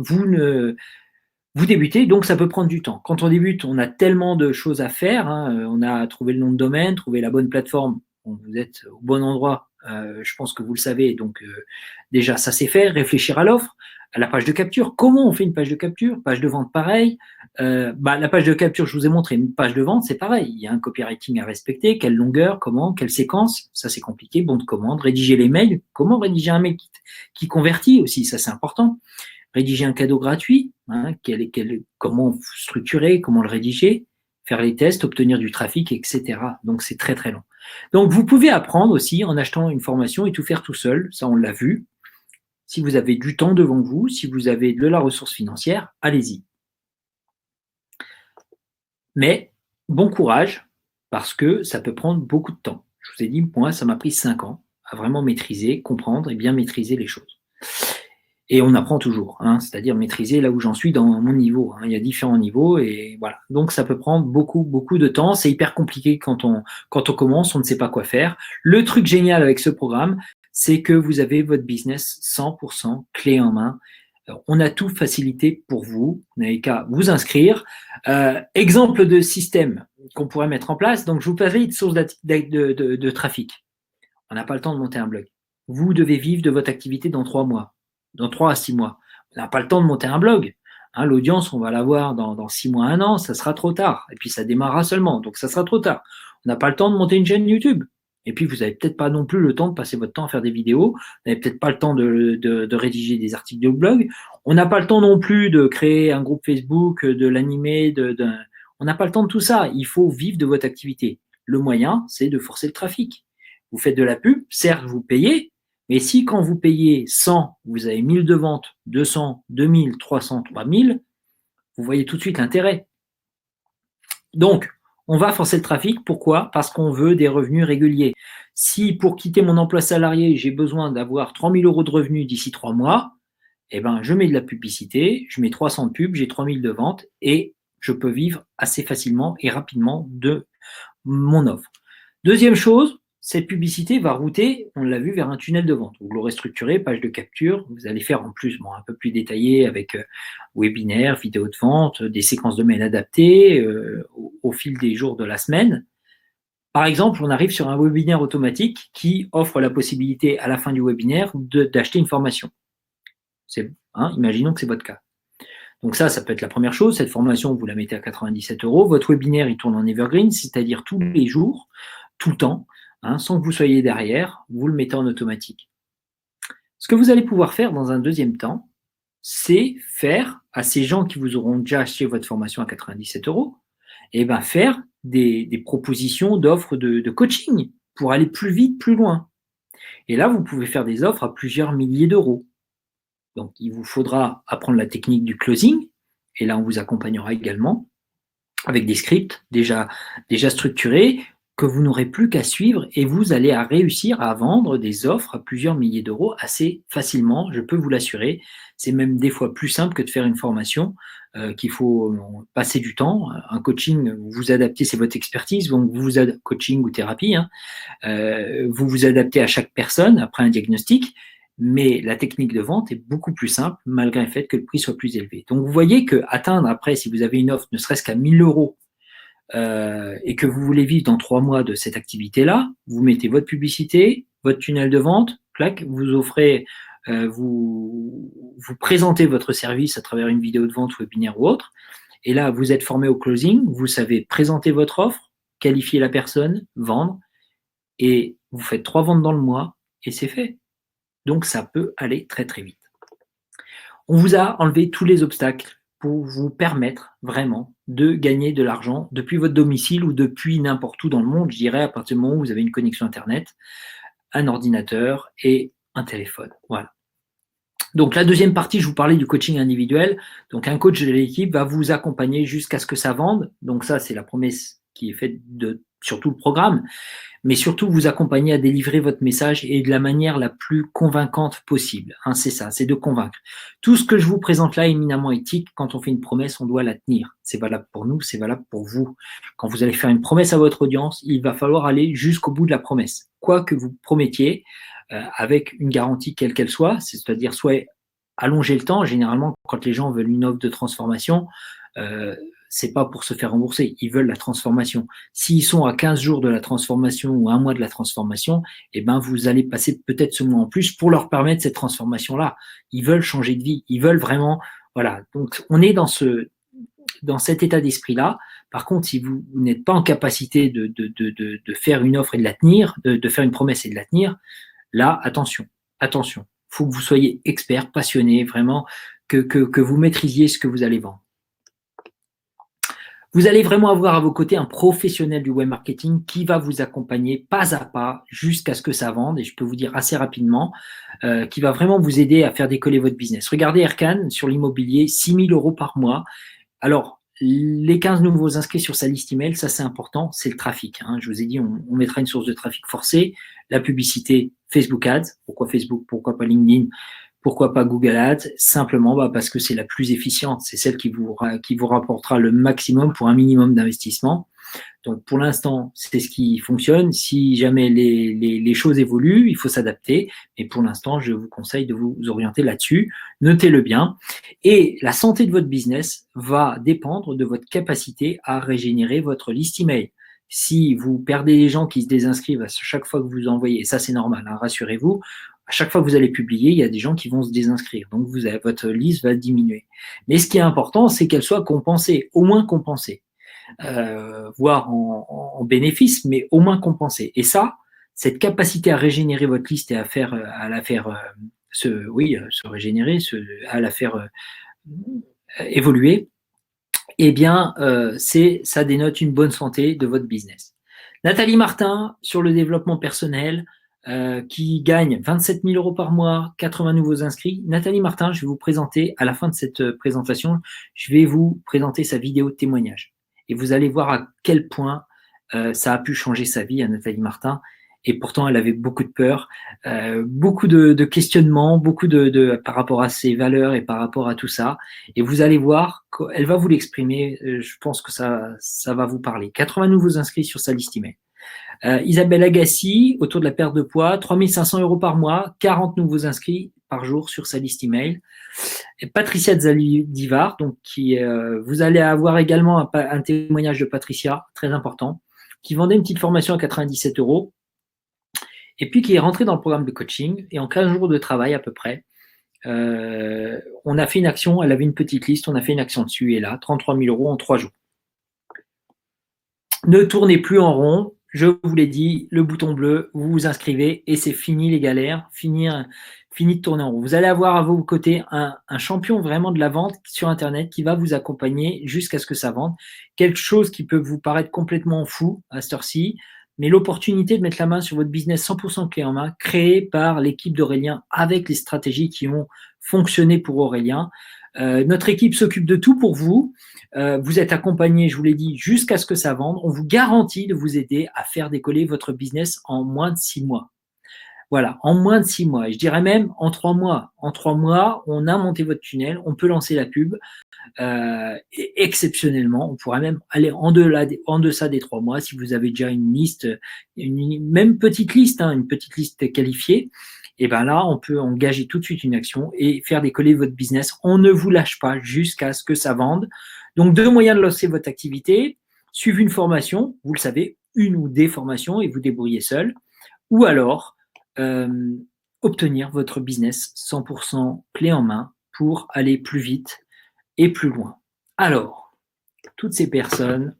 vous débutez, donc ça peut prendre du temps. Quand on débute, on a tellement de choses à faire. Hein, on a trouvé le nom de domaine, trouvé la bonne plateforme. Bon, vous êtes au bon endroit, je pense que vous le savez. Donc déjà, ça c'est fait. Réfléchir à l'offre, à la page de capture. Comment on fait une page de capture? Page de vente, pareil. La page de capture, je vous ai montré. Une page de vente, c'est pareil. Il y a un copywriting à respecter. Quelle longueur, comment, quelle séquence? Ça c'est compliqué. Bon de commande. Rédiger les mails. Comment rédiger un mail qui convertit aussi? Ça c'est important. Rédiger un cadeau gratuit, hein, comment structurer, comment le rédiger, faire les tests, obtenir du trafic, etc. Donc, c'est très, très long. Donc, vous pouvez apprendre aussi en achetant une formation et tout faire tout seul. Ça, on l'a vu. Si vous avez du temps devant vous, si vous avez de la ressource financière, allez-y. Mais bon courage, parce que ça peut prendre beaucoup de temps. Je vous ai dit, moi, ça m'a pris 5 ans à vraiment maîtriser, comprendre et bien maîtriser les choses. Et on apprend toujours, hein, c'est-à-dire maîtriser là où j'en suis dans mon niveau. Hein. Il y a différents niveaux et voilà. Donc ça peut prendre beaucoup, beaucoup de temps. C'est hyper compliqué quand on commence, on ne sait pas quoi faire. Le truc génial avec ce programme, c'est que vous avez votre business 100% clé en main. On a tout facilité pour vous. Vous n'avez qu'à vous inscrire. Exemple de système qu'on pourrait mettre en place. Donc je vous parlais de sources de trafic. On n'a pas le temps de monter un blog. Vous devez vivre de votre activité dans 3 mois. Dans 3 à 6 mois. On n'a pas le temps de monter un blog. Hein, l'audience, on va l'avoir dans 6 mois, 1 an, ça sera trop tard. Et puis ça démarrera seulement, donc ça sera trop tard. On n'a pas le temps de monter une chaîne YouTube. Et puis vous n'avez peut-être pas non plus le temps de passer votre temps à faire des vidéos. Vous n'avez peut-être pas le temps de rédiger des articles de blog. On n'a pas le temps non plus de créer un groupe Facebook, de l'animer. On n'a pas le temps de tout ça. Il faut vivre de votre activité. Le moyen, c'est de forcer le trafic. Vous faites de la pub, certes, vous payez, mais si quand vous payez 100, vous avez 1000 de vente, 200, 2000, 300, 3000, vous voyez tout de suite l'intérêt. Donc, on va forcer le trafic. Pourquoi? Parce qu'on veut des revenus réguliers. Si pour quitter mon emploi salarié, j'ai besoin d'avoir 3000 euros de revenus d'ici 3 mois, eh ben, je mets de la publicité, je mets 300 de pubs, j'ai 3000 de ventes et je peux vivre assez facilement et rapidement de mon offre. Deuxième chose, cette publicité va router, on l'a vu, vers un tunnel de vente. Vous l'aurez structuré, page de capture, vous allez faire en plus un peu plus détaillé avec webinaire, vidéo de vente, des séquences de mails adaptées au fil des jours de la semaine. Par exemple, on arrive sur un webinaire automatique qui offre la possibilité à la fin du webinaire d'acheter une formation. Imaginons que c'est votre cas. Donc ça peut être la première chose. Cette formation, vous la mettez à 97 €. Votre webinaire, il tourne en evergreen, c'est-à-dire tous les jours, tout le temps. Sans que vous soyez derrière, vous le mettez en automatique. Ce que vous allez pouvoir faire dans un deuxième temps, c'est faire à ces gens qui vous auront déjà acheté votre formation à 97 €, faire des propositions d'offres de coaching pour aller plus vite, plus loin. Et là, vous pouvez faire des offres à plusieurs milliers d'euros. Donc, il vous faudra apprendre la technique du closing, et là, on vous accompagnera également avec des scripts déjà structurés, que vous n'aurez plus qu'à suivre et vous allez réussir à vendre des offres à plusieurs milliers d'euros assez facilement, je peux vous l'assurer. C'est même des fois plus simple que de faire une formation, qu'il faut passer du temps. Un coaching, vous vous adaptez, c'est votre expertise, donc coaching ou thérapie, vous vous adaptez à chaque personne après un diagnostic, mais la technique de vente est beaucoup plus simple malgré le fait que le prix soit plus élevé. Donc vous voyez qu'atteindre après, si vous avez une offre ne serait-ce qu'à 1000 € et que vous voulez vivre dans 3 mois de cette activité-là, vous mettez votre publicité, votre tunnel de vente, clac, vous offrez, vous présentez votre service à travers une vidéo de vente, webinaire ou autre, et là, vous êtes formé au closing, vous savez présenter votre offre, qualifier la personne, vendre, et vous faites 3 ventes dans le mois, et c'est fait. Donc, ça peut aller très, très vite. On vous a enlevé tous les obstacles pour vous permettre vraiment de gagner de l'argent depuis votre domicile ou depuis n'importe où dans le monde, je dirais, à partir du moment où vous avez une connexion Internet, un ordinateur et un téléphone. Voilà. Donc la deuxième partie, je vous parlais du coaching individuel. Donc un coach de l'équipe va vous accompagner jusqu'à ce que ça vende. Donc ça, c'est la promesse qui est faite sur tout le programme, mais surtout vous accompagner à délivrer votre message et de la manière la plus convaincante possible. Hein, c'est ça, c'est de convaincre. Tout ce que je vous présente là est éminemment éthique. Quand on fait une promesse, on doit la tenir. C'est valable pour nous, c'est valable pour vous. Quand vous allez faire une promesse à votre audience, il va falloir aller jusqu'au bout de la promesse. Quoi que vous promettiez, avec une garantie quelle qu'elle soit, c'est-à-dire soit allonger le temps. Généralement, quand les gens veulent une offre de transformation, c'est pas pour se faire rembourser, ils veulent la transformation. S'ils sont à 15 jours de la transformation ou un mois de la transformation, eh ben vous allez passer peut-être ce mois en plus pour leur permettre cette transformation-là. Ils veulent changer de vie, ils veulent vraiment, voilà. Donc on est dans cet état d'esprit-là. Par contre, si vous n'êtes pas en capacité de faire une offre et de la tenir, de faire une promesse et de la tenir, là, attention. Il faut que vous soyez expert, passionné, vraiment, que vous maîtrisiez ce que vous allez vendre. Vous allez vraiment avoir à vos côtés un professionnel du web marketing qui va vous accompagner pas à pas jusqu'à ce que ça vende, et je peux vous dire assez rapidement, qui va vraiment vous aider à faire décoller votre business. Regardez Erkan sur l'immobilier, 6 000 € par mois. Alors, les 15 nouveaux inscrits sur sa liste email, ça c'est important, c'est le trafic. Hein. Je vous ai dit, on mettra une source de trafic forcée, la publicité Facebook Ads. Pourquoi Facebook? Pourquoi pas LinkedIn? Pourquoi pas Google Ads? Simplement parce que c'est la plus efficiente, c'est celle qui vous rapportera le maximum pour un minimum d'investissement. Donc pour l'instant, c'est ce qui fonctionne. Si jamais les choses évoluent, il faut s'adapter. Mais pour l'instant, je vous conseille de vous orienter là-dessus. Notez-le bien. Et la santé de votre business va dépendre de votre capacité à régénérer votre liste email. Si vous perdez les gens qui se désinscrivent à chaque fois que vous envoyez, et ça c'est normal, hein, rassurez-vous, à chaque fois que vous allez publier, il y a des gens qui vont se désinscrire. Donc votre liste va diminuer. Mais ce qui est important, c'est qu'elle soit compensée, au moins compensée. Voire en bénéfice, mais au moins compensée. Et ça, cette capacité à régénérer votre liste et à la faire se régénérer, à la faire évoluer, eh bien, ça dénote une bonne santé de votre business. Nathalie Martin, sur le développement personnel, qui gagne 27 000 € par mois, 80 nouveaux inscrits. Nathalie Martin, je vais vous présenter, à la fin de cette présentation, je vais vous présenter sa vidéo de témoignage. Et vous allez voir à quel point ça a pu changer sa vie à Nathalie Martin. Et pourtant, elle avait beaucoup de peur, beaucoup de questionnements, beaucoup par rapport à ses valeurs et par rapport à tout ça. Et vous allez voir, elle va vous l'exprimer. Je pense que ça va vous parler. 80 nouveaux inscrits sur sa liste email. Isabelle Agassi, autour de la perte de poids, 3 500 € par mois, 40 nouveaux inscrits par jour sur sa liste email. Et Patricia Zalidivar, donc vous allez avoir également un témoignage de Patricia, très important, qui vendait une petite formation à 97 € et puis qui est rentrée dans le programme de coaching. Et en 15 jours de travail à peu près, on a fait une action, elle avait une petite liste, on a fait une action dessus et là, 33 000 € en 3 jours. Ne tournez plus en rond. Je vous l'ai dit, le bouton bleu, vous vous inscrivez et c'est fini les galères, fini de tourner en rond. Vous allez avoir à vos côtés un champion vraiment de la vente sur Internet qui va vous accompagner jusqu'à ce que ça vende. Quelque chose qui peut vous paraître complètement fou à cette heure-ci, mais l'opportunité de mettre la main sur votre business 100% clé en main, créé par l'équipe d'Aurélien avec les stratégies qui ont fonctionné pour Aurélien. Notre équipe s'occupe de tout pour vous. Vous êtes accompagné, je vous l'ai dit, jusqu'à ce que ça vende. On vous garantit de vous aider à faire décoller votre business en moins de 6 mois. Voilà, en moins de 6 mois. Et je dirais même en 3 mois. En 3 mois, on a monté votre tunnel, on peut lancer la pub. Et exceptionnellement, on pourrait même aller en deçà des 3 mois si vous avez déjà une liste, même petite liste, une petite liste qualifiée. Et bien là, on peut engager tout de suite une action et faire décoller votre business. On ne vous lâche pas jusqu'à ce que ça vende. Donc, 2 moyens de lancer votre activité. Suivre une formation, vous le savez, une ou des formations et vous débrouillez seul. Ou alors, obtenir votre business 100% clé en main pour aller plus vite et plus loin. Alors, toutes ces personnes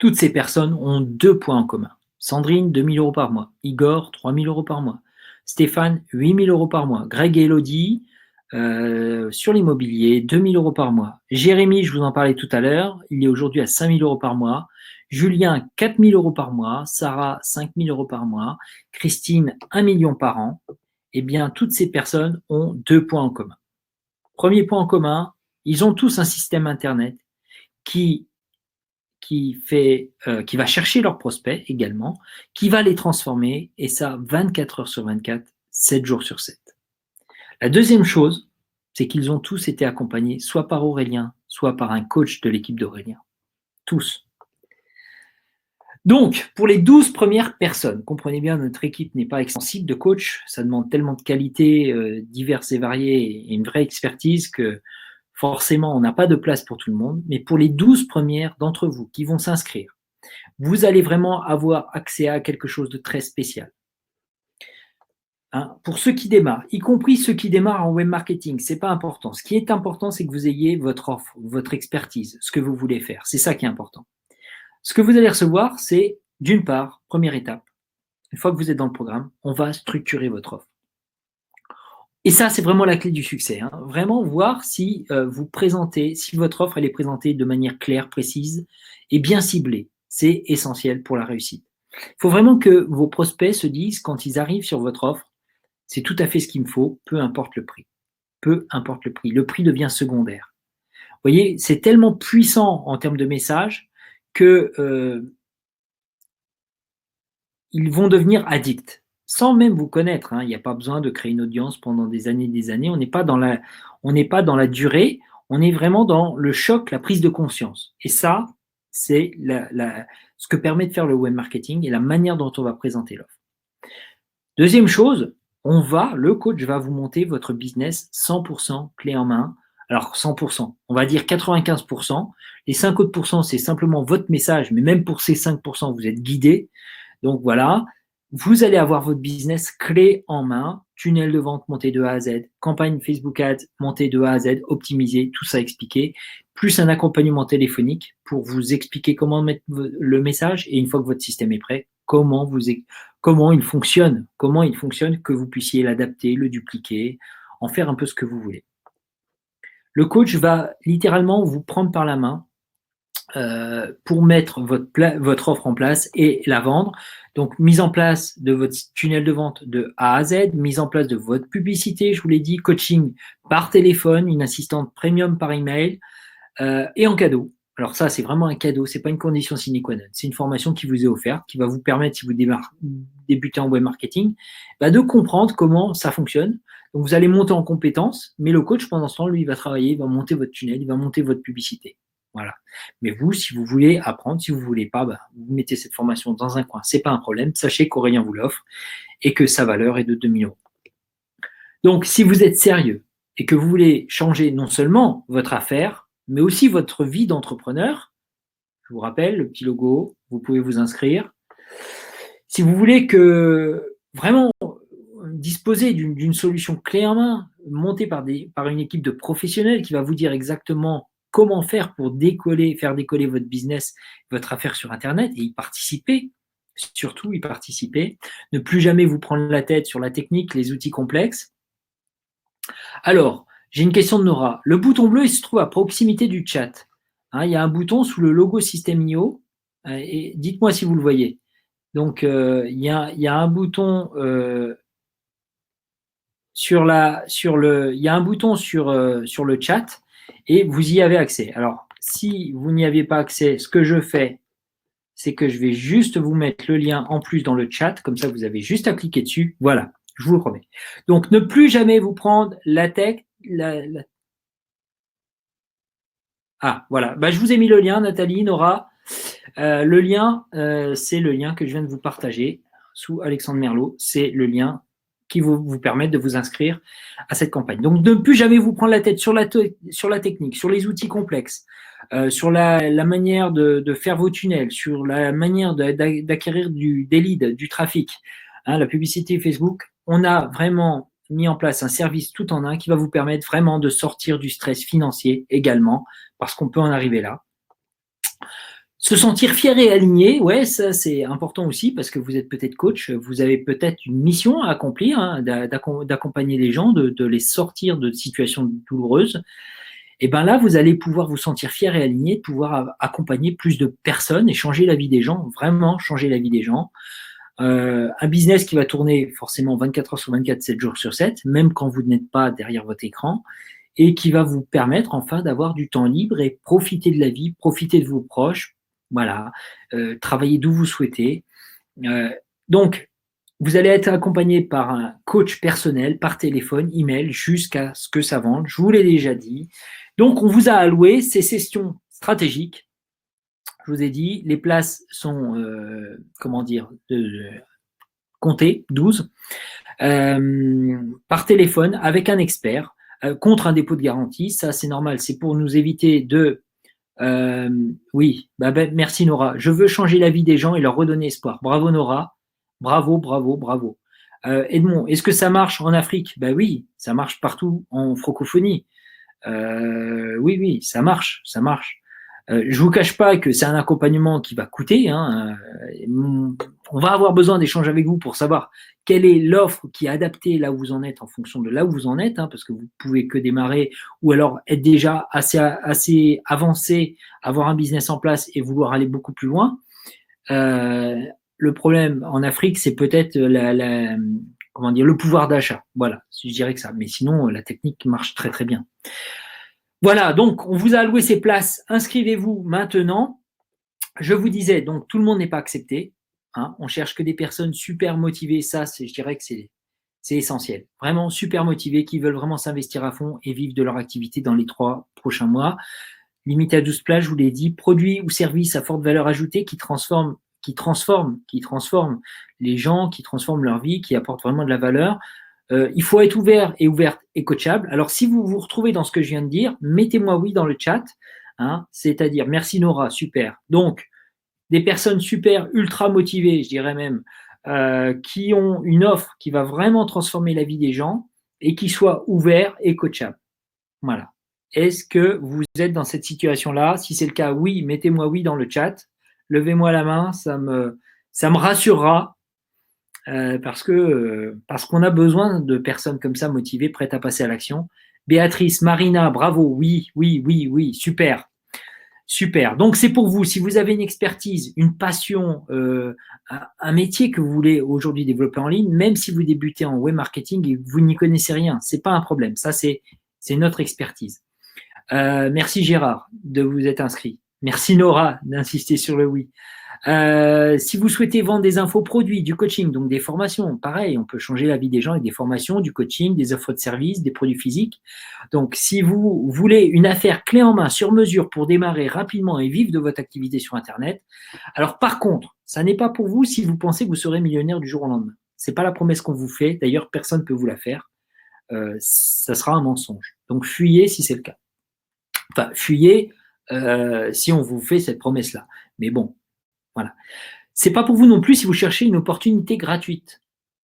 ont 2 points en commun. Sandrine, 2 000 € par mois. Igor, 3 000 € par mois. Stéphane, 8 000 € par mois. Greg et Elodie, sur l'immobilier, 2 000 € par mois. Jérémy, je vous en parlais tout à l'heure, il est aujourd'hui à 5 000 € par mois. Julien, 4 000 € par mois. Sarah, 5 000 € par mois. Christine, 1 million par an. Eh bien, toutes ces personnes ont 2 points en commun. Premier point en commun, ils ont tous un système Internet qui va chercher leurs prospects également, qui va les transformer, et ça 24 heures sur 24, 7 jours sur 7. La deuxième chose, c'est qu'ils ont tous été accompagnés soit par Aurélien, soit par un coach de l'équipe d'Aurélien. Tous. Donc, pour les 12 premières personnes, comprenez bien, notre équipe n'est pas extensible de coach, ça demande tellement de qualités diverses et variées et une vraie expertise que forcément, on n'a pas de place pour tout le monde, mais pour les 12 premières d'entre vous qui vont s'inscrire, vous allez vraiment avoir accès à quelque chose de très spécial. Hein, pour ceux qui démarrent, y compris ceux qui démarrent en web marketing, c'est pas important. Ce qui est important, c'est que vous ayez votre offre, votre expertise, ce que vous voulez faire. C'est ça qui est important. Ce que vous allez recevoir, c'est d'une part, première étape, une fois que vous êtes dans le programme, on va structurer votre offre. Et ça, c'est vraiment la clé du succès. Hein. Vraiment voir si vous présentez, si votre offre elle est présentée de manière claire, précise et bien ciblée. C'est essentiel pour la réussite. Il faut vraiment que vos prospects se disent, quand ils arrivent sur votre offre, c'est tout à fait ce qu'il me faut, peu importe le prix. Peu importe le prix. Le prix devient secondaire. Vous voyez, c'est tellement puissant en termes de message que ils vont devenir addicts. Sans même vous connaître, hein. Il n'y a pas besoin de créer une audience pendant des années et des années. On n'est pas dans la durée, on est vraiment dans le choc, la prise de conscience. Et ça, c'est ce que permet de faire le web marketing et la manière dont on va présenter l'offre. Deuxième chose, le coach va vous monter votre business 100% clé en main. Alors 100%, on va dire 95%. Les 5 autres pourcents, c'est simplement votre message, mais même pour ces 5%, vous êtes guidé. Donc voilà, vous allez avoir votre business clé en main, tunnel de vente monté de A à Z, campagne Facebook Ads montée de A à Z, optimisée, tout ça expliqué, plus un accompagnement téléphonique pour vous expliquer comment mettre le message et une fois que votre système est prêt, comment il fonctionne, que vous puissiez l'adapter, le dupliquer, en faire un peu ce que vous voulez. Le coach va littéralement vous prendre par la main pour mettre votre offre en place et la vendre. Donc, mise en place de votre tunnel de vente de A à Z, mise en place de votre publicité, je vous l'ai dit, coaching par téléphone, une assistante premium par email et en cadeau. Alors ça, c'est vraiment un cadeau, c'est pas une condition sine qua non. C'est une formation qui vous est offerte, qui va vous permettre, si vous débutez en web marketing, de comprendre comment ça fonctionne. Donc, vous allez monter en compétences, mais le coach, pendant ce temps, lui, il va travailler, il va monter votre tunnel, il va monter votre publicité. Voilà. Mais vous, si vous voulez apprendre, si vous ne voulez pas, vous mettez cette formation dans un coin. Ce n'est pas un problème. Sachez qu'Aurélien vous l'offre et que sa valeur est de 2 000 €. Donc, si vous êtes sérieux et que vous voulez changer non seulement votre affaire, mais aussi votre vie d'entrepreneur, je vous rappelle, le petit logo, vous pouvez vous inscrire. Si vous voulez que vraiment disposer d'une solution clé en main, montée par une équipe de professionnels qui va vous dire exactement comment faire pour faire décoller votre business, votre affaire sur Internet et y participer, surtout y participer. Ne plus jamais vous prendre la tête sur la technique, les outils complexes. Alors, j'ai une question de Nora. Le bouton bleu, il se trouve à proximité du chat. Hein, il y a un bouton sous le logo System.io et dites-moi si vous le voyez. Donc, il y a un bouton sur le chat et vous y avez accès. Alors, si vous n'y avez pas accès, ce que je fais, c'est que je vais juste vous mettre le lien en plus dans le chat, comme ça vous avez juste à cliquer dessus. Voilà, je vous le promets. Donc, ne plus jamais vous prendre la tech. Ah, voilà. Je vous ai mis le lien, Nathalie, Nora. Le lien, c'est le lien que je viens de vous partager sous Alexandre Merlot. C'est le lien qui vous permettre de vous inscrire à cette campagne. Donc, ne plus jamais vous prendre la tête sur la technique, sur les outils complexes, sur la manière de faire vos tunnels, sur la manière d'acquérir des leads, du trafic, hein, la publicité Facebook. On a vraiment mis en place un service tout en un qui va vous permettre vraiment de sortir du stress financier également, parce qu'on peut en arriver là. Se sentir fier et aligné, ouais, ça c'est important aussi parce que vous êtes peut-être coach, vous avez peut-être une mission à accomplir, hein, d'accompagner les gens, de les sortir de situations douloureuses. Et ben là, vous allez pouvoir vous sentir fier et aligné, de pouvoir accompagner plus de personnes et changer la vie des gens, vraiment changer la vie des gens. Un business qui va tourner forcément 24 heures sur 24, 7 jours sur 7, même quand vous n'êtes pas derrière votre écran, et qui va vous permettre enfin d'avoir du temps libre et profiter de la vie, profiter de vos proches, voilà, travailler d'où vous souhaitez. Donc, vous allez être accompagné par un coach personnel, par téléphone, email, jusqu'à ce que ça vende. Je vous l'ai déjà dit. Donc, on vous a alloué ces sessions stratégiques. Je vous ai dit, les places sont, comptées, 12, par téléphone avec un expert, contre un dépôt de garantie. Ça, c'est normal. C'est pour nous éviter de oui, merci Nora. Je veux changer la vie des gens et leur redonner espoir. Bravo Nora. Bravo, bravo, bravo. Edmond, est-ce que ça marche en Afrique? Oui, ça marche partout en francophonie. Oui, ça marche, ça marche. Je vous cache pas que c'est un accompagnement qui va coûter. Hein. On va avoir besoin d'échanger avec vous pour savoir quelle est l'offre qui est adaptée là où vous en êtes en fonction de là où vous en êtes, hein, parce que vous pouvez que démarrer ou alors être déjà assez avancé, avoir un business en place et vouloir aller beaucoup plus loin. Le problème en Afrique, c'est peut-être le pouvoir d'achat. Voilà, je dirais que ça. Mais sinon, la technique marche très très bien. Voilà, donc on vous a alloué ces places. Inscrivez-vous maintenant. Je vous disais, donc tout le monde n'est pas accepté. Hein, on cherche que des personnes super motivées. Ça, je dirais que c'est essentiel. Vraiment super motivées, qui veulent vraiment s'investir à fond et vivre de leur activité dans les 3 prochains mois. Limité à 12 places, je vous l'ai dit. Produits ou services à forte valeur ajoutée qui transforment les gens, qui transforment leur vie, qui apportent vraiment de la valeur. Il faut être ouverte et coachable. Alors, si vous vous retrouvez dans ce que je viens de dire, mettez-moi oui dans le chat. Hein, c'est-à-dire, merci Nora, super. Donc, des personnes super, ultra motivées, je dirais même, qui ont une offre qui va vraiment transformer la vie des gens et qui soient ouverts et coachables. Voilà. Est-ce que vous êtes dans cette situation-là? Si c'est le cas, oui, mettez-moi oui dans le chat. Levez-moi la main, ça me rassurera. Parce qu'on a besoin de personnes comme ça motivées, prêtes à passer à l'action. Béatrice, Marina, bravo, oui, super, super. Donc c'est pour vous, si vous avez une expertise, une passion, un métier que vous voulez aujourd'hui développer en ligne, même si vous débutez en web marketing et vous n'y connaissez rien, c'est pas un problème. Ça c'est notre expertise. Merci Gérard de vous être inscrit. Merci Nora d'insister sur le oui. Si vous souhaitez vendre des infoproduits, du coaching, donc des formations, pareil, on peut changer la vie des gens avec des formations, du coaching, des offres de services, des produits physiques. Donc, si vous voulez une affaire clé en main sur mesure pour démarrer rapidement et vivre de votre activité sur Internet, alors par contre, ça n'est pas pour vous si vous pensez que vous serez millionnaire du jour au lendemain. C'est pas la promesse qu'on vous fait. D'ailleurs, personne ne peut vous la faire. Ça sera un mensonge. Donc, fuyez si c'est le cas. Enfin, fuyez si on vous fait cette promesse-là. Mais bon, voilà. C'est pas pour vous non plus si vous cherchez une opportunité gratuite.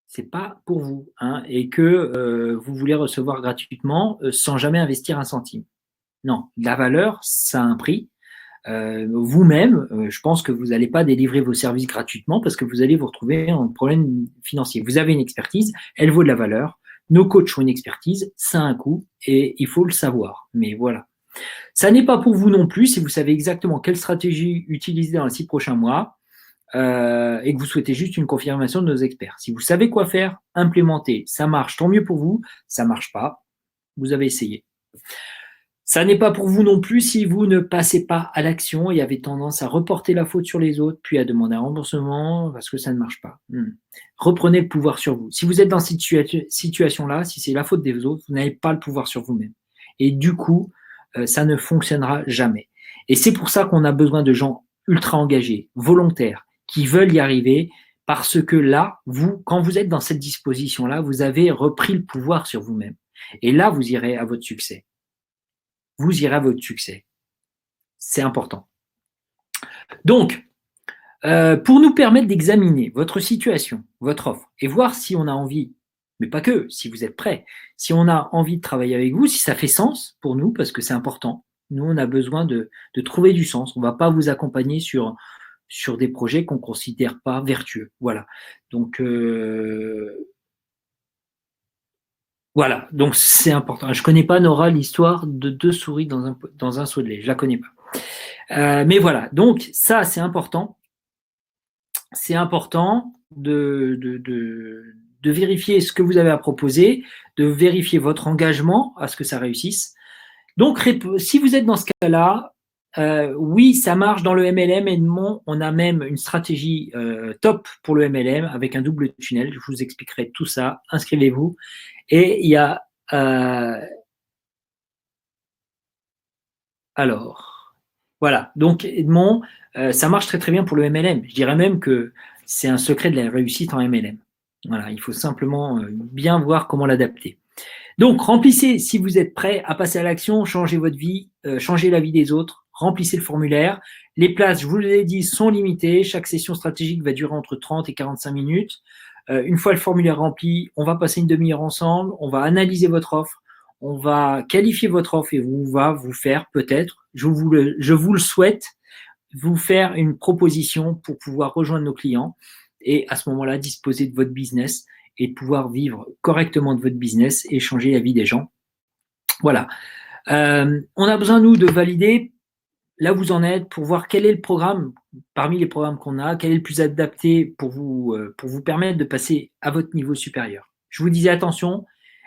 C'est pas pour vous, hein, et que vous voulez recevoir gratuitement sans jamais investir un centime. Non, la valeur, ça a un prix. Vous-même, je pense que vous n'allez pas délivrer vos services gratuitement parce que vous allez vous retrouver en problème financier. Vous avez une expertise, elle vaut de la valeur. Nos coachs ont une expertise, ça a un coût et il faut le savoir. Mais voilà. Ça n'est pas pour vous non plus si vous savez exactement quelle stratégie utiliser dans les 6 prochains mois et que vous souhaitez juste une confirmation de nos experts. Si vous savez quoi faire, implémentez. Ça marche, tant mieux pour vous. Ça ne marche pas, vous avez essayé. Ça n'est pas pour vous non plus si vous ne passez pas à l'action et avez tendance à reporter la faute sur les autres, puis à demander un remboursement parce que ça ne marche pas. Reprenez le pouvoir sur vous. Si vous êtes dans cette situation-là, si c'est la faute des autres, vous n'avez pas le pouvoir sur vous-même. Et du coup, ça ne fonctionnera jamais. Et c'est pour ça qu'on a besoin de gens ultra engagés, volontaires, qui veulent y arriver, parce que là, quand vous êtes dans cette disposition-là, vous avez repris le pouvoir sur vous-même. Et là, vous irez à votre succès. Vous irez à votre succès. C'est important. Donc, pour nous permettre d'examiner votre situation, votre offre, et voir si on a envie, mais pas que, si vous êtes prêt, si on a envie de travailler avec vous, si ça fait sens pour nous, parce que c'est important, Nous, on a besoin de trouver du sens. On ne va pas vous accompagner sur des projets qu'on ne considère pas vertueux. Voilà. Donc, voilà. Donc, c'est important. Je ne connais pas, Nora, l'histoire de 2 souris dans un seau de lait. Je ne la connais pas. Mais voilà. Donc, ça, c'est important. C'est important de vérifier ce que vous avez à proposer, de vérifier votre engagement à ce que ça réussisse. Donc, si vous êtes dans ce cas-là, oui, ça marche dans le MLM. Edmond, on a même une stratégie top pour le MLM avec un double tunnel. Je vous expliquerai tout ça. Inscrivez-vous. Et il y a… alors, voilà. Donc, Edmond, ça marche très très bien pour le MLM. Je dirais même que c'est un secret de la réussite en MLM. Voilà, il faut simplement bien voir comment l'adapter. Donc, remplissez, si vous êtes prêt à passer à l'action, changez votre vie, changez la vie des autres, remplissez le formulaire. Les places, je vous l'ai dit, sont limitées. Chaque session stratégique va durer entre 30 et 45 minutes. Une fois le formulaire rempli, on va passer une demi-heure ensemble, on va analyser votre offre, on va qualifier votre offre et on va vous faire peut-être, je vous le souhaite, vous faire une proposition pour pouvoir rejoindre nos clients et à ce moment-là, disposer de votre business et pouvoir vivre correctement de votre business et changer la vie des gens. Voilà. On a besoin, nous, de valider là où vous en êtes pour voir quel est le programme, parmi les programmes qu'on a, quel est le plus adapté pour vous permettre de passer à votre niveau supérieur. Je vous disais attention,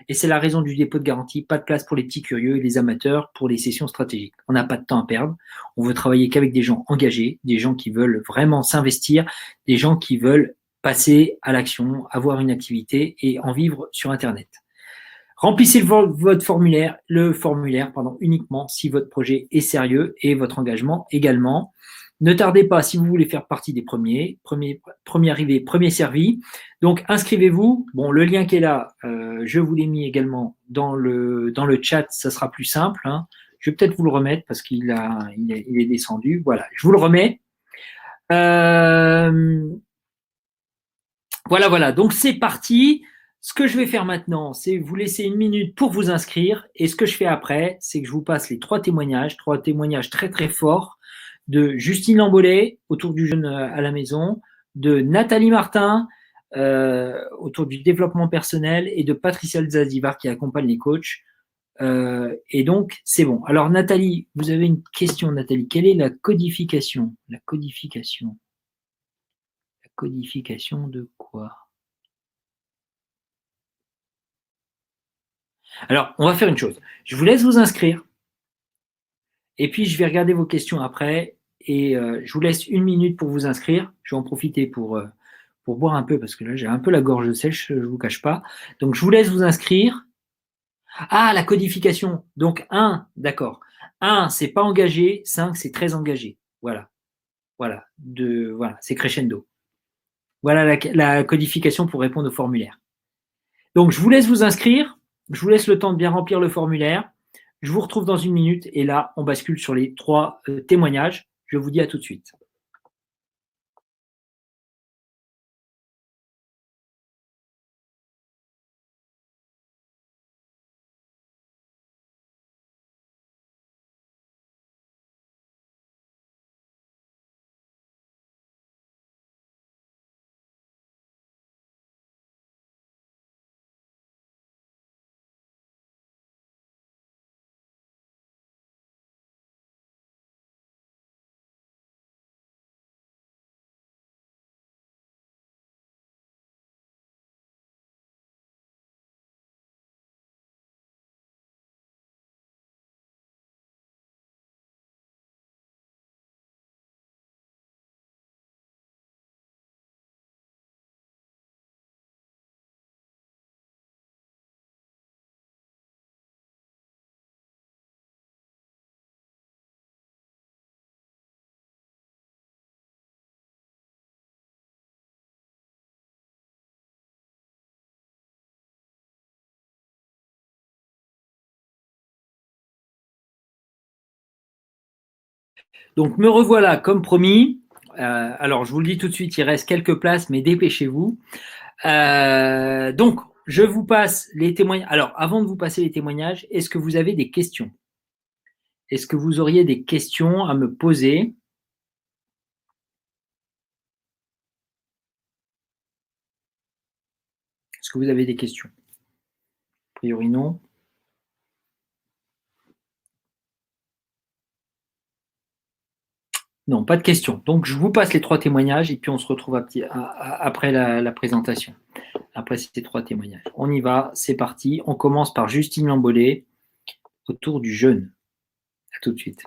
et c'est la raison du dépôt de garantie, pas de place pour les petits curieux et les amateurs pour les sessions stratégiques. On n'a pas de temps à perdre. On veut travailler qu'avec des gens engagés, des gens qui veulent vraiment s'investir, des gens qui veulent passer à l'action, avoir une activité et en vivre sur Internet. Remplissez votre formulaire, uniquement si votre projet est sérieux et votre engagement également. Ne tardez pas si vous voulez faire partie des premiers arrivés, premiers servis. Donc, inscrivez-vous. Bon, le lien qui est là, je vous l'ai mis également dans le chat, ça sera plus simple. Hein. Je vais peut-être vous le remettre parce qu'il est descendu. Voilà, je vous le remets. Voilà. Donc, c'est parti. Ce que je vais faire maintenant, c'est vous laisser 1 minute pour vous inscrire. Et ce que je fais après, c'est que je vous passe les 3 témoignages très très forts de Justine Lambolet autour du jeune à la maison, de Nathalie Martin autour du développement personnel et de Patricia Zazivar qui accompagne les coachs. Et donc, c'est bon. Alors, Nathalie, vous avez une question, Nathalie. Quelle est la codification? La codification de quoi? Alors, on va faire une chose. Je vous laisse vous inscrire. Et puis, je vais regarder vos questions après. Et je vous laisse 1 minute pour vous inscrire. Je vais en profiter pour boire un peu parce que là, j'ai un peu la gorge sèche, je ne vous cache pas. Donc, je vous laisse vous inscrire. Ah, la codification. Donc, 1, d'accord. 1, c'est pas engagé. 5, c'est très engagé. Voilà. Voilà, c'est crescendo. Voilà la codification pour répondre au formulaire. Donc, je vous laisse vous inscrire. Je vous laisse le temps de bien remplir le formulaire. Je vous retrouve dans 1 minute et là, on bascule sur les 3 témoignages. Je vous dis à tout de suite. Donc, me revoilà comme promis. Alors, je vous le dis tout de suite, il reste quelques places, mais dépêchez-vous. Donc, je vous passe les témoignages. Alors, avant de vous passer les témoignages, est-ce que vous avez des questions? Est-ce que vous auriez des questions à me poser? Est-ce que vous avez des questions? A priori, non. Non, pas de questions. Donc, je vous passe les 3 témoignages et puis on se retrouve après la présentation, après ces 3 témoignages. On y va, c'est parti. On commence par Justine Lambollet autour du jeûne. À tout de suite.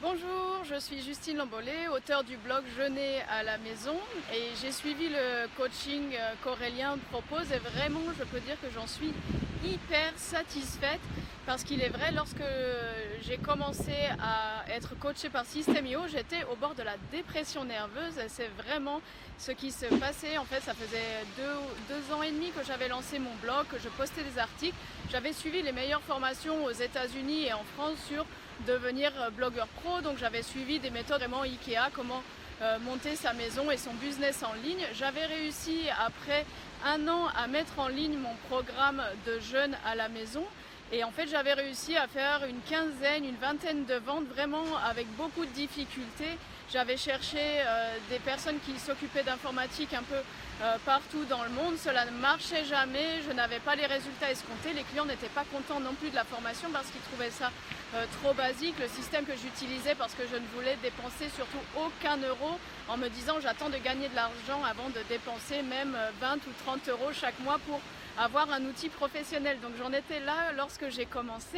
Bonjour, je suis Justine Lambollet, auteure du blog Jeûner à la maison, et j'ai suivi le coaching qu'Aurélien propose et vraiment je peux dire que j'en suis hyper satisfaite parce qu'il est vrai, lorsque j'ai commencé à être coachée par System.io, j'étais au bord de la dépression nerveuse et c'est vraiment ce qui se passait. En fait, ça faisait deux ans et demi que j'avais lancé mon blog, que je postais des articles. J'avais suivi les meilleures formations aux États-Unis et en France sur devenir blogueur pro, donc j'avais suivi des méthodes vraiment Ikea, comment monter sa maison et son business en ligne. J'avais réussi après un an à mettre en ligne mon programme de jeûne à la maison et en fait j'avais réussi à faire une quinzaine, une vingtaine de ventes vraiment avec beaucoup de difficultés. J'avais cherché des personnes qui s'occupaient d'informatique un peu partout dans le monde, cela ne marchait jamais, je n'avais pas les résultats escomptés, les clients n'étaient pas contents non plus de la formation parce qu'ils trouvaient ça trop basique, le système que j'utilisais parce que je ne voulais dépenser surtout aucun euro en me disant j'attends de gagner de l'argent avant de dépenser même 20 ou 30 euros chaque mois pour avoir un outil professionnel. Donc j'en étais là lorsque j'ai commencé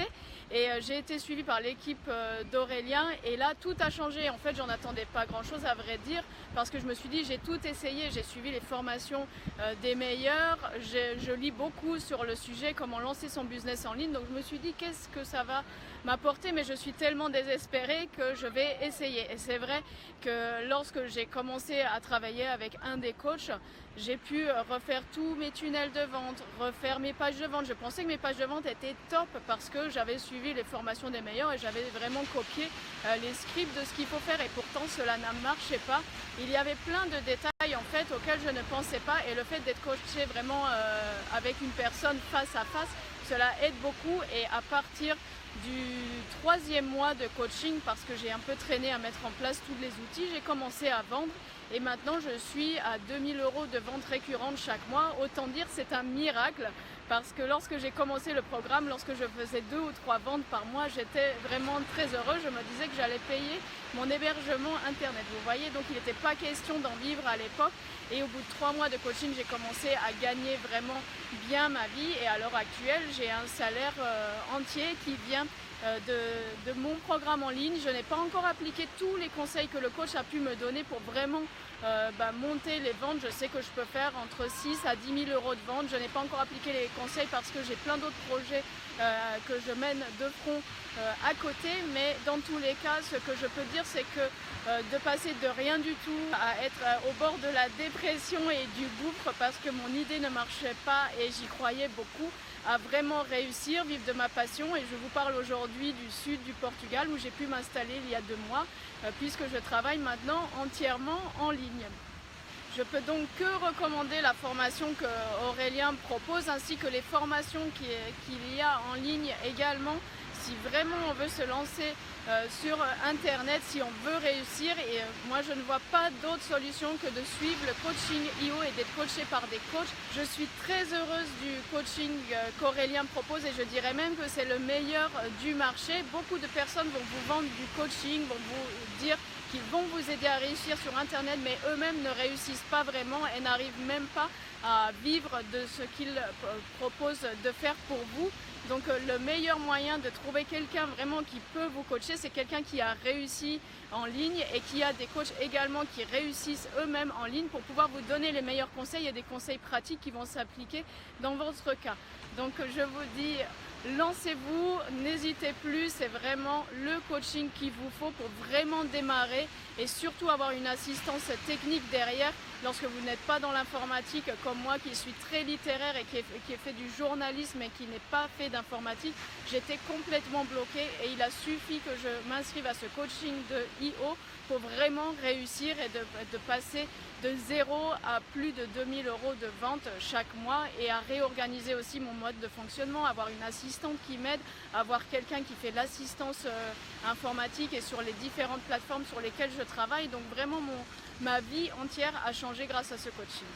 et j'ai été suivie par l'équipe d'Aurélien et là tout a changé. En fait j'en attendais pas grand chose à vrai dire parce que je me suis dit j'ai tout essayé, j'ai suivi les formations des meilleurs, je lis beaucoup sur le sujet comment lancer son business en ligne, donc je me suis dit qu'est-ce que ça va m'apporter, mais je suis tellement désespérée que je vais essayer. Et c'est vrai que lorsque j'ai commencé à travailler avec un des coachs, j'ai pu refaire tous mes tunnels de vente, refaire mes pages de vente. Je pensais que mes pages de vente étaient top parce que j'avais suivi les formations des meilleurs et j'avais vraiment copié les scripts de ce qu'il faut faire et pourtant cela ne marchait pas. Il y avait plein de détails en fait auxquels je ne pensais pas et le fait d'être coaché vraiment avec une personne face à face, cela aide beaucoup et à partir du 3e mois de coaching, parce que j'ai un peu traîné à mettre en place tous les outils, j'ai commencé à vendre et maintenant je suis à 2000 € de vente récurrente chaque mois. Autant dire c'est un miracle parce que lorsque j'ai commencé le programme, lorsque je faisais 2 ou 3 ventes par mois, j'étais vraiment très heureuse. Je me disais que j'allais payer mon hébergement internet. Vous voyez, donc il n'était pas question d'en vivre à l'époque. Et au bout de 3 mois de coaching, j'ai commencé à gagner vraiment bien ma vie. Et à l'heure actuelle, j'ai un salaire entier qui vient de mon programme en ligne. Je n'ai pas encore appliqué tous les conseils que le coach a pu me donner pour vraiment monter les ventes. Je sais que je peux faire entre 6 à 10 000 € de vente. Je n'ai pas encore appliqué les conseils parce que j'ai plein d'autres projets que je mène de front à côté, mais dans tous les cas ce que je peux dire c'est que de passer de rien du tout à être au bord de la dépression et du gouffre parce que mon idée ne marchait pas et j'y croyais beaucoup, à vraiment réussir, vivre de ma passion. Et je vous parle aujourd'hui du sud du Portugal où j'ai pu m'installer il y a 2 mois puisque je travaille maintenant entièrement en ligne. Je peux donc que recommander la formation que Aurélien propose ainsi que les formations qu'il y a en ligne également si vraiment on veut se lancer sur internet, si on veut réussir. Et moi je ne vois pas d'autre solution que de suivre le coaching IO et d'être coaché par des coachs. Je suis très heureuse du coaching qu'Aurélien propose et je dirais même que c'est le meilleur du marché. Beaucoup de personnes vont vous vendre du coaching, vont vous dire qu'ils vont vous aider à réussir sur internet, mais eux-mêmes ne réussissent pas vraiment et n'arrivent même pas à vivre de ce qu'ils proposent de faire pour vous. Donc le meilleur moyen de trouver quelqu'un vraiment qui peut vous coacher, c'est quelqu'un qui a réussi en ligne et qui a des coachs également qui réussissent eux-mêmes en ligne pour pouvoir vous donner les meilleurs conseils et des conseils pratiques qui vont s'appliquer dans votre cas. Donc je vous dis, lancez-vous, n'hésitez plus, c'est vraiment le coaching qu'il vous faut pour vraiment démarrer et surtout avoir une assistance technique derrière lorsque vous n'êtes pas dans l'informatique comme moi qui suis très littéraire et qui ai fait du journalisme et qui n'est pas fait d'informatique, j'étais complètement bloquée et il a suffi que je m'inscrive à ce coaching de IO pour vraiment réussir et de passer de 0 à plus de 2000 € de vente chaque mois et à réorganiser aussi mon mode de fonctionnement, avoir une assistante qui m'aide, avoir quelqu'un qui fait l'assistance informatique et sur les différentes plateformes sur lesquelles je travaille. Donc vraiment ma vie entière a changé grâce à ce coaching.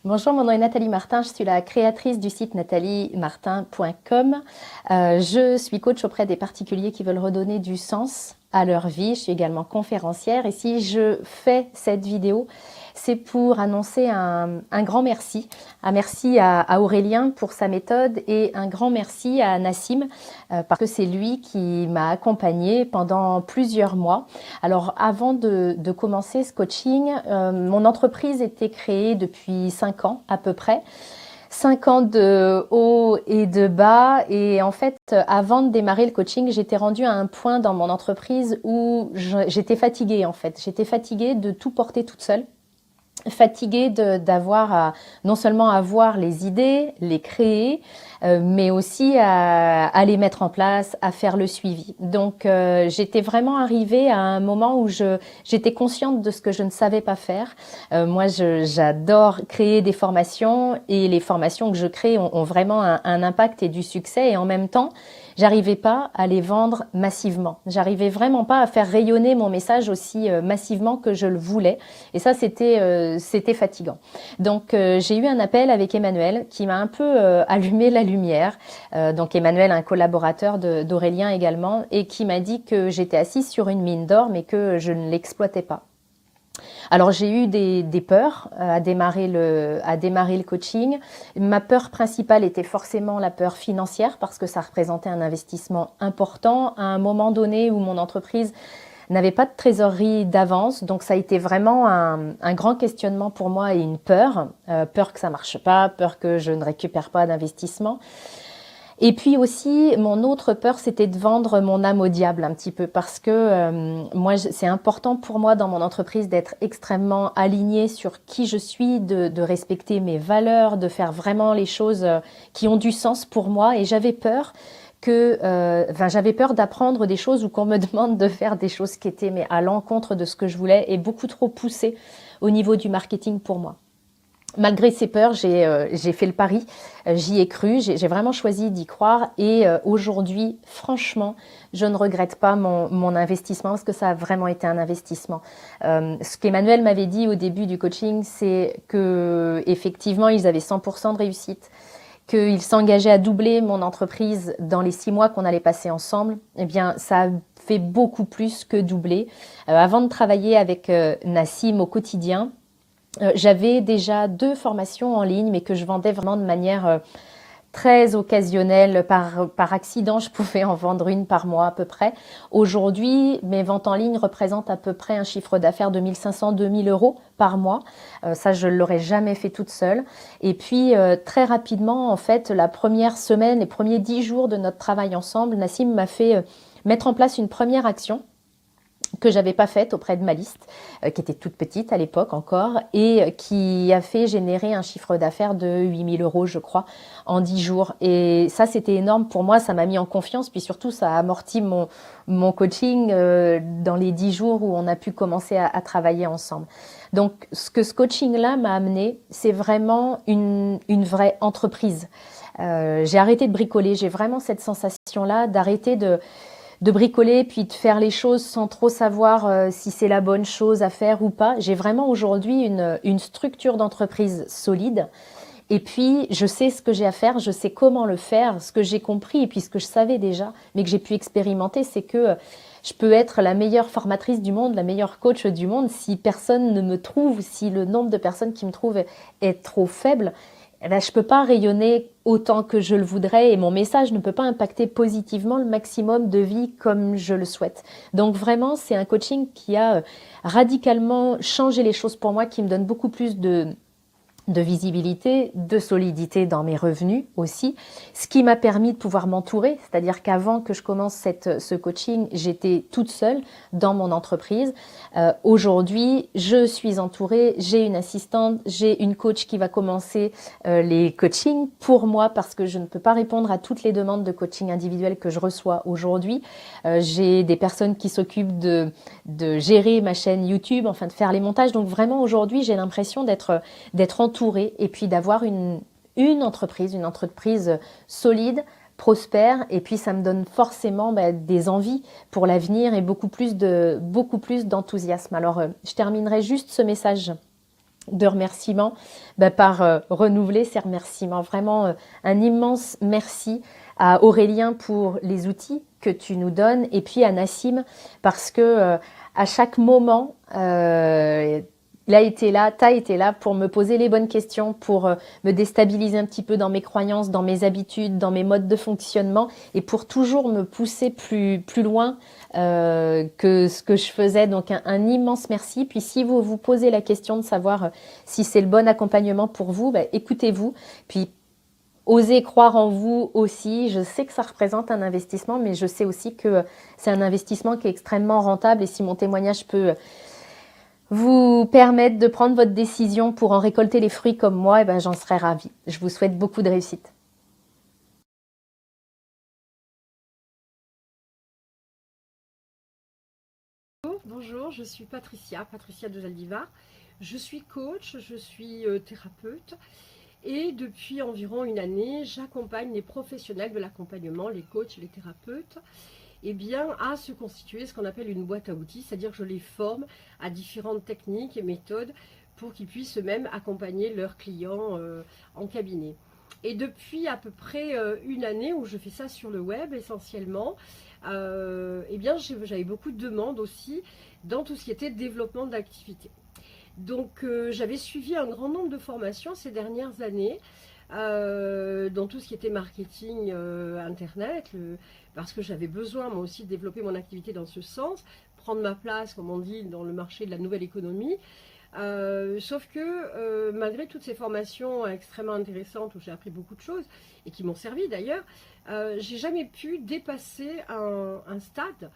Bonjour, mon nom est Nathalie Martin, je suis la créatrice du site nataliemartin.com. Je suis coach auprès des particuliers qui veulent redonner du sens à leur vie. Je suis également conférencière et si je fais cette vidéo, c'est pour annoncer un grand merci. Un merci à Aurélien pour sa méthode et un grand merci à Nassim parce que c'est lui qui m'a accompagnée pendant plusieurs mois. Alors avant de commencer ce coaching, mon entreprise était créée depuis 5 ans à peu près. 5 ans de haut et de bas et en fait avant de démarrer le coaching j'étais rendue à un point dans mon entreprise où j'étais fatiguée en fait. J'étais fatiguée de tout porter toute seule. Fatiguée d'avoir non seulement avoir les idées, les créer, mais aussi à les mettre en place, à faire le suivi. Donc j'étais vraiment arrivée à un moment où j'étais consciente de ce que je ne savais pas faire. Moi j'adore créer des formations et les formations que je crée ont vraiment un impact et du succès et en même temps j'arrivais pas à les vendre massivement. J'arrivais vraiment pas à faire rayonner mon message aussi massivement que je le voulais. Et ça, c'était fatigant. Donc, j'ai eu un appel avec Emmanuel qui m'a un peu allumé la lumière. Donc, Emmanuel, un collaborateur d'Aurélien également, et qui m'a dit que j'étais assise sur une mine d'or, mais que je ne l'exploitais pas. Alors j'ai eu des peurs à démarrer le coaching. Ma peur principale était forcément la peur financière parce que ça représentait un investissement important à un moment donné où mon entreprise n'avait pas de trésorerie d'avance. Donc ça a été vraiment un grand questionnement pour moi et une peur. Peur que ça marche pas, peur que je ne récupère pas d'investissement. Et puis aussi, mon autre peur, c'était de vendre mon âme au diable un petit peu parce que moi, c'est important pour moi dans mon entreprise d'être extrêmement alignée sur qui je suis, de respecter mes valeurs, de faire vraiment les choses qui ont du sens pour moi. Et j'avais peur j'avais peur d'apprendre des choses ou qu'on me demande de faire des choses qui étaient mais à l'encontre de ce que je voulais et beaucoup trop poussées au niveau du marketing pour moi. Malgré ces peurs, j'ai fait le pari, j'y ai cru, j'ai vraiment choisi d'y croire et aujourd'hui, franchement, je ne regrette pas mon investissement parce que ça a vraiment été un investissement. Ce qu'Emmanuel m'avait dit au début du coaching, c'est que effectivement, ils avaient 100% de réussite, qu'ils s'engageaient à doubler mon entreprise dans les 6 mois qu'on allait passer ensemble. Eh bien, ça a fait beaucoup plus que doubler. Avant de travailler avec Nassim au quotidien, j'avais déjà 2 formations en ligne, mais que je vendais vraiment de manière très occasionnelle. Par accident, je pouvais en vendre une par mois à peu près. Aujourd'hui, mes ventes en ligne représentent à peu près un chiffre d'affaires de 1500-2000 € par mois. Ça, je ne l'aurais jamais fait toute seule. Et puis, très rapidement, en fait, la première semaine, les premiers 10 jours de notre travail ensemble, Nassim m'a fait mettre en place une première action que j'avais pas faite auprès de ma liste, qui était toute petite à l'époque encore, et qui a fait générer un chiffre d'affaires de 8000 € je crois, en 10 jours. Et ça, c'était énorme pour moi, ça m'a mis en confiance, puis surtout, ça a amorti mon coaching dans les 10 jours où on a pu commencer à travailler ensemble. Donc, ce que ce coaching-là m'a amené, c'est vraiment une vraie entreprise. J'ai arrêté de bricoler, j'ai vraiment cette sensation-là d'arrêter de bricoler puis de faire les choses sans trop savoir si c'est la bonne chose à faire ou pas. J'ai vraiment aujourd'hui une structure d'entreprise solide et puis je sais ce que j'ai à faire, je sais comment le faire. Ce que j'ai compris et puis ce que je savais déjà, mais que j'ai pu expérimenter, c'est que je peux être la meilleure formatrice du monde, la meilleure coach du monde. Si personne ne me trouve, si le nombre de personnes qui me trouvent est trop faible, eh ben, je ne peux pas rayonner autant que je le voudrais et mon message ne peut pas impacter positivement le maximum de vie comme je le souhaite. Donc vraiment, c'est un coaching qui a radicalement changé les choses pour moi, qui me donne beaucoup plus de de visibilité, de solidité dans mes revenus aussi, ce qui m'a permis de pouvoir m'entourer, c'est-à-dire qu'avant que je commence ce coaching, j'étais toute seule dans mon entreprise. Aujourd'hui, je suis entourée, j'ai une assistante, j'ai une coach qui va commencer les coachings pour moi parce que je ne peux pas répondre à toutes les demandes de coaching individuel que je reçois aujourd'hui. J'ai des personnes qui s'occupent de gérer ma chaîne YouTube, enfin de faire les montages. Donc vraiment aujourd'hui, j'ai l'impression d'être entourée et puis d'avoir une entreprise solide, prospère, et puis ça me donne forcément des envies pour l'avenir et beaucoup plus d'enthousiasme. Alors je terminerai juste ce message de remerciement par renouveler ces remerciements. Vraiment un immense merci à Aurélien pour les outils que tu nous donnes et puis à Nassim parce que à chaque moment t'as été là pour me poser les bonnes questions, pour me déstabiliser un petit peu dans mes croyances, dans mes habitudes, dans mes modes de fonctionnement et pour toujours me pousser plus loin que ce que je faisais. Donc un immense merci. Puis si vous vous posez la question de savoir si c'est le bon accompagnement pour vous, écoutez-vous. Puis osez croire en vous aussi. Je sais que ça représente un investissement, mais je sais aussi que c'est un investissement qui est extrêmement rentable. Et si mon témoignage peut vous permettre de prendre votre décision pour en récolter les fruits comme moi, j'en serais ravie. Je vous souhaite beaucoup de réussite. Bonjour, je suis Patricia de Zaldivar. Je suis coach, je suis thérapeute et depuis environ une année, j'accompagne les professionnels de l'accompagnement, les coachs et les thérapeutes, à se constituer ce qu'on appelle une boîte à outils, c'est-à-dire que je les forme à différentes techniques et méthodes pour qu'ils puissent eux-mêmes accompagner leurs clients en cabinet. Et depuis à peu près une année où je fais ça sur le web essentiellement, j'avais beaucoup de demandes aussi dans tout ce qui était développement d'activité. Donc j'avais suivi un grand nombre de formations ces dernières années dans tout ce qui était marketing internet, parce que j'avais besoin moi aussi de développer mon activité dans ce sens, prendre ma place comme on dit dans le marché de la nouvelle économie. Sauf que malgré toutes ces formations extrêmement intéressantes où j'ai appris beaucoup de choses et qui m'ont servi d'ailleurs, j'ai jamais pu dépasser un stade.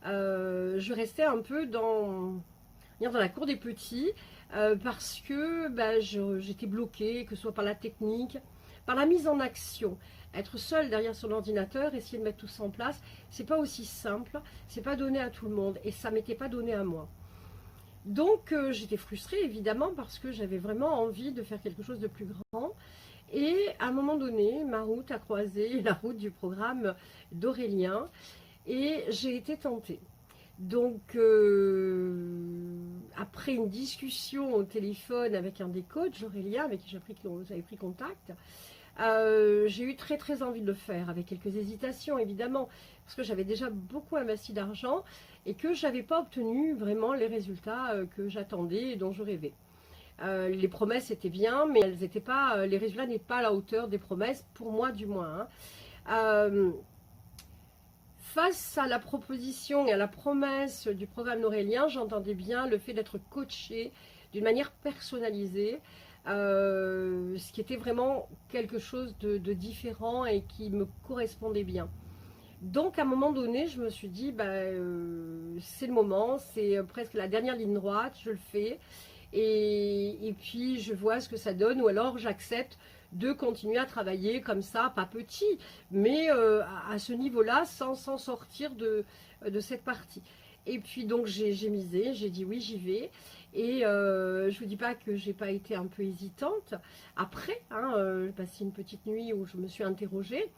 Je restais un peu dans la cour des petits parce que j'étais bloquée, que ce soit par la technique, par la mise en action. Être seul derrière son ordinateur, essayer de mettre tout ça en place, c'est pas aussi simple, c'est pas donné à tout le monde et ça m'était pas donné à moi. Donc j'étais frustrée évidemment parce que j'avais vraiment envie de faire quelque chose de plus grand. Et à un moment donné, ma route a croisé la route du programme d'Aurélien et j'ai été tentée. Donc après une discussion au téléphone avec un des coachs, Aurélien, avec qui j'avais pris contact, j'ai eu très très envie de le faire, avec quelques hésitations évidemment, parce que j'avais déjà beaucoup investi d'argent et que je n'avais pas obtenu vraiment les résultats que j'attendais et dont je rêvais. Les promesses étaient bien, mais elles étaient pas, les résultats n'étaient pas à la hauteur des promesses, pour moi du moins. Face à la proposition et à la promesse du programme d'Aurélien, j'entendais bien le fait d'être coaché d'une manière personnalisée, ce qui était vraiment quelque chose de différent et qui me correspondait bien. Donc à un moment donné, je me suis dit, c'est le moment, c'est presque la dernière ligne droite, je le fais, et puis je vois ce que ça donne, ou alors j'accepte de continuer à travailler comme ça, pas petit, mais à ce niveau-là, sans sortir de cette partie. Et puis donc j'ai misé, j'ai dit oui, j'y vais. Et je ne vous dis pas que j'ai pas été un peu hésitante. Après, j'ai passé une petite nuit où je me suis interrogée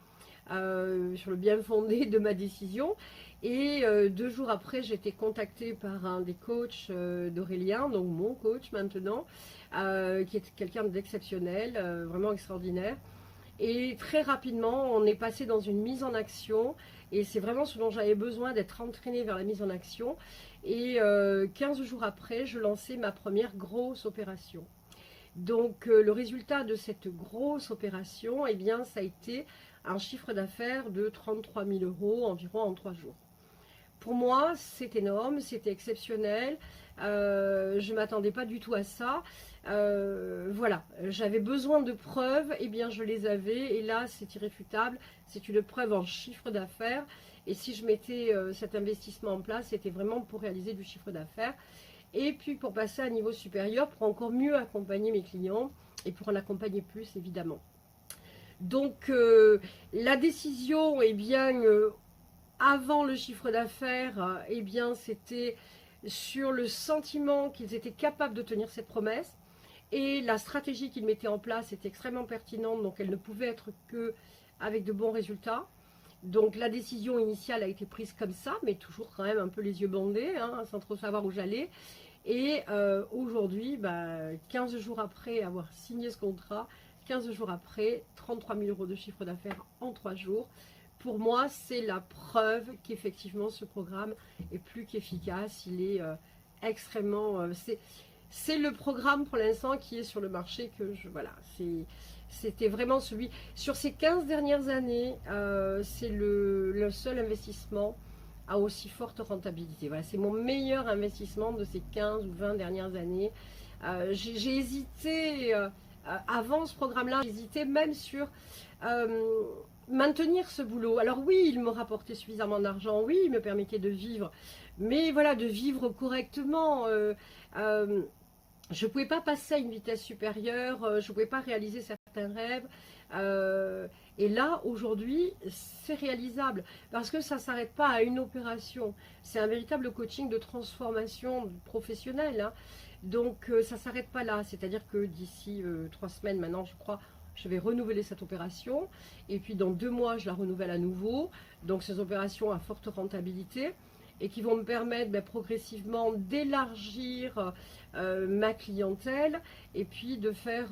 sur le bien fondé de ma décision. Et 2 jours après, j'ai été contactée par un des coachs d'Aurélien, donc mon coach maintenant, qui est quelqu'un d'exceptionnel, vraiment extraordinaire. Et très rapidement, on est passé dans une mise en action. Et c'est vraiment ce dont j'avais besoin, d'être entraînée vers la mise en action. Et 15 jours après, je lançais ma première grosse opération. Donc le résultat de cette grosse opération, ça a été un chiffre d'affaires de 33 000 € environ en 3 jours. pour moi, c'est énorme, c'était exceptionnel. Je ne m'attendais pas du tout à ça. Voilà, j'avais besoin de preuves, et bien je les avais, et là c'est irréfutable, c'est une preuve en chiffre d'affaires. Et si je mettais cet investissement en place, c'était vraiment pour réaliser du chiffre d'affaires. Et puis pour passer à un niveau supérieur, pour encore mieux accompagner mes clients, et pour en accompagner plus évidemment. Donc la décision, eh bien, avant le chiffre d'affaires, eh bien, c'était sur le sentiment qu'ils étaient capables de tenir cette promesse. Et la stratégie qu'ils mettaient en place était extrêmement pertinente, donc elle ne pouvait être que avec de bons résultats. Donc la décision initiale a été prise comme ça, mais toujours quand même un peu les yeux bandés, hein, sans trop savoir où j'allais. Et aujourd'hui, 15 jours après avoir signé ce contrat, 15 jours après, 33 000 € de chiffre d'affaires en 3 jours. Pour moi, c'est la preuve qu'effectivement ce programme est plus qu'efficace. Il est extrêmement... c'est le programme pour l'instant qui est sur le marché que je... Voilà, c'était vraiment celui... Sur ces 15 dernières années, c'est le seul investissement à aussi forte rentabilité. Voilà, c'est mon meilleur investissement de ces 15 ou 20 dernières années. J'ai hésité, avant ce programme-là, j'hésitais même sur maintenir ce boulot. Alors oui, il me rapportait suffisamment d'argent, oui, il me permettait de vivre, mais voilà, de vivre correctement. Je ne pouvais pas passer à une vitesse supérieure, je ne pouvais pas réaliser certains rêves. Et là, aujourd'hui, c'est réalisable parce que ça ne s'arrête pas à une opération. C'est un véritable coaching de transformation professionnelle, hein. Donc, ça ne s'arrête pas là. C'est-à-dire que d'ici 3 semaines maintenant, je crois, je vais renouveler cette opération. Et puis, dans 2 mois, je la renouvelle à nouveau. Donc, ces opérations à forte rentabilité et qui vont me permettre progressivement d'élargir ma clientèle et puis de faire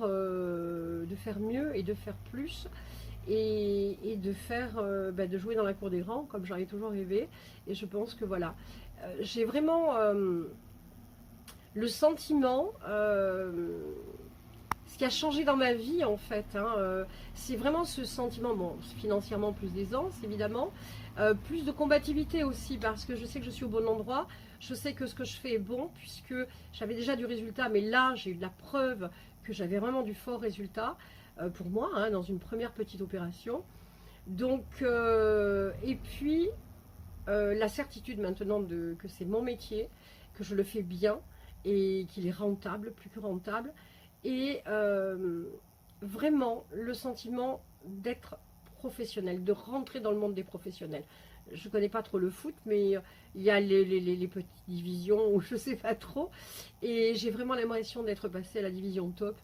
mieux et de faire plus et de faire de jouer dans la cour des grands comme j'en ai toujours rêvé. Et je pense que voilà, j'ai vraiment le sentiment, ce qui a changé dans ma vie en fait, hein, c'est vraiment ce sentiment, bon, financièrement plus d'aisance évidemment, plus de combativité aussi parce que je sais que je suis au bon endroit, je sais que ce que je fais est bon puisque j'avais déjà du résultat, mais là j'ai eu de la preuve que j'avais vraiment du fort résultat pour moi, hein, dans une première petite opération. Donc, et puis la certitude maintenant que c'est mon métier, que je le fais bien et qu'il est rentable, plus que rentable. Et vraiment le sentiment d'être professionnel, de rentrer dans le monde des professionnels. Je ne connais pas trop le foot, mais il y a les petites divisions où je ne sais pas trop. Et j'ai vraiment l'impression d'être passée à la division top.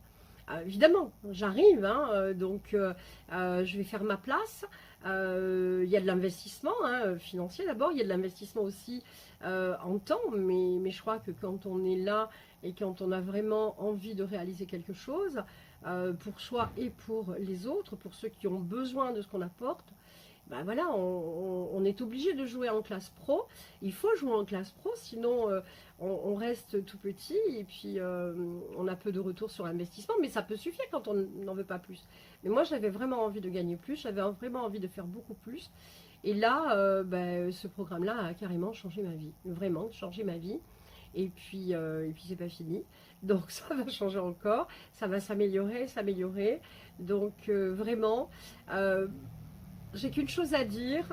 Évidemment, j'arrive, hein, donc je vais faire ma place. Il y a de l'investissement financier d'abord, il y a de l'investissement aussi en temps, mais je crois que quand on est là et quand on a vraiment envie de réaliser quelque chose, pour soi et pour les autres, pour ceux qui ont besoin de ce qu'on apporte, ben voilà, on est obligé de jouer en classe pro. Il faut jouer en classe pro, sinon on reste tout petit et puis on a peu de retour sur investissement, mais ça peut suffire quand on n'en veut pas plus. Mais moi, j'avais vraiment envie de gagner plus, j'avais vraiment envie de faire beaucoup plus. Et là, ce programme-là a carrément changé ma vie, vraiment changé ma vie. Et puis c'est pas fini, donc ça va changer encore, ça va s'améliorer, s'améliorer. Donc vraiment, j'ai qu'une chose à dire,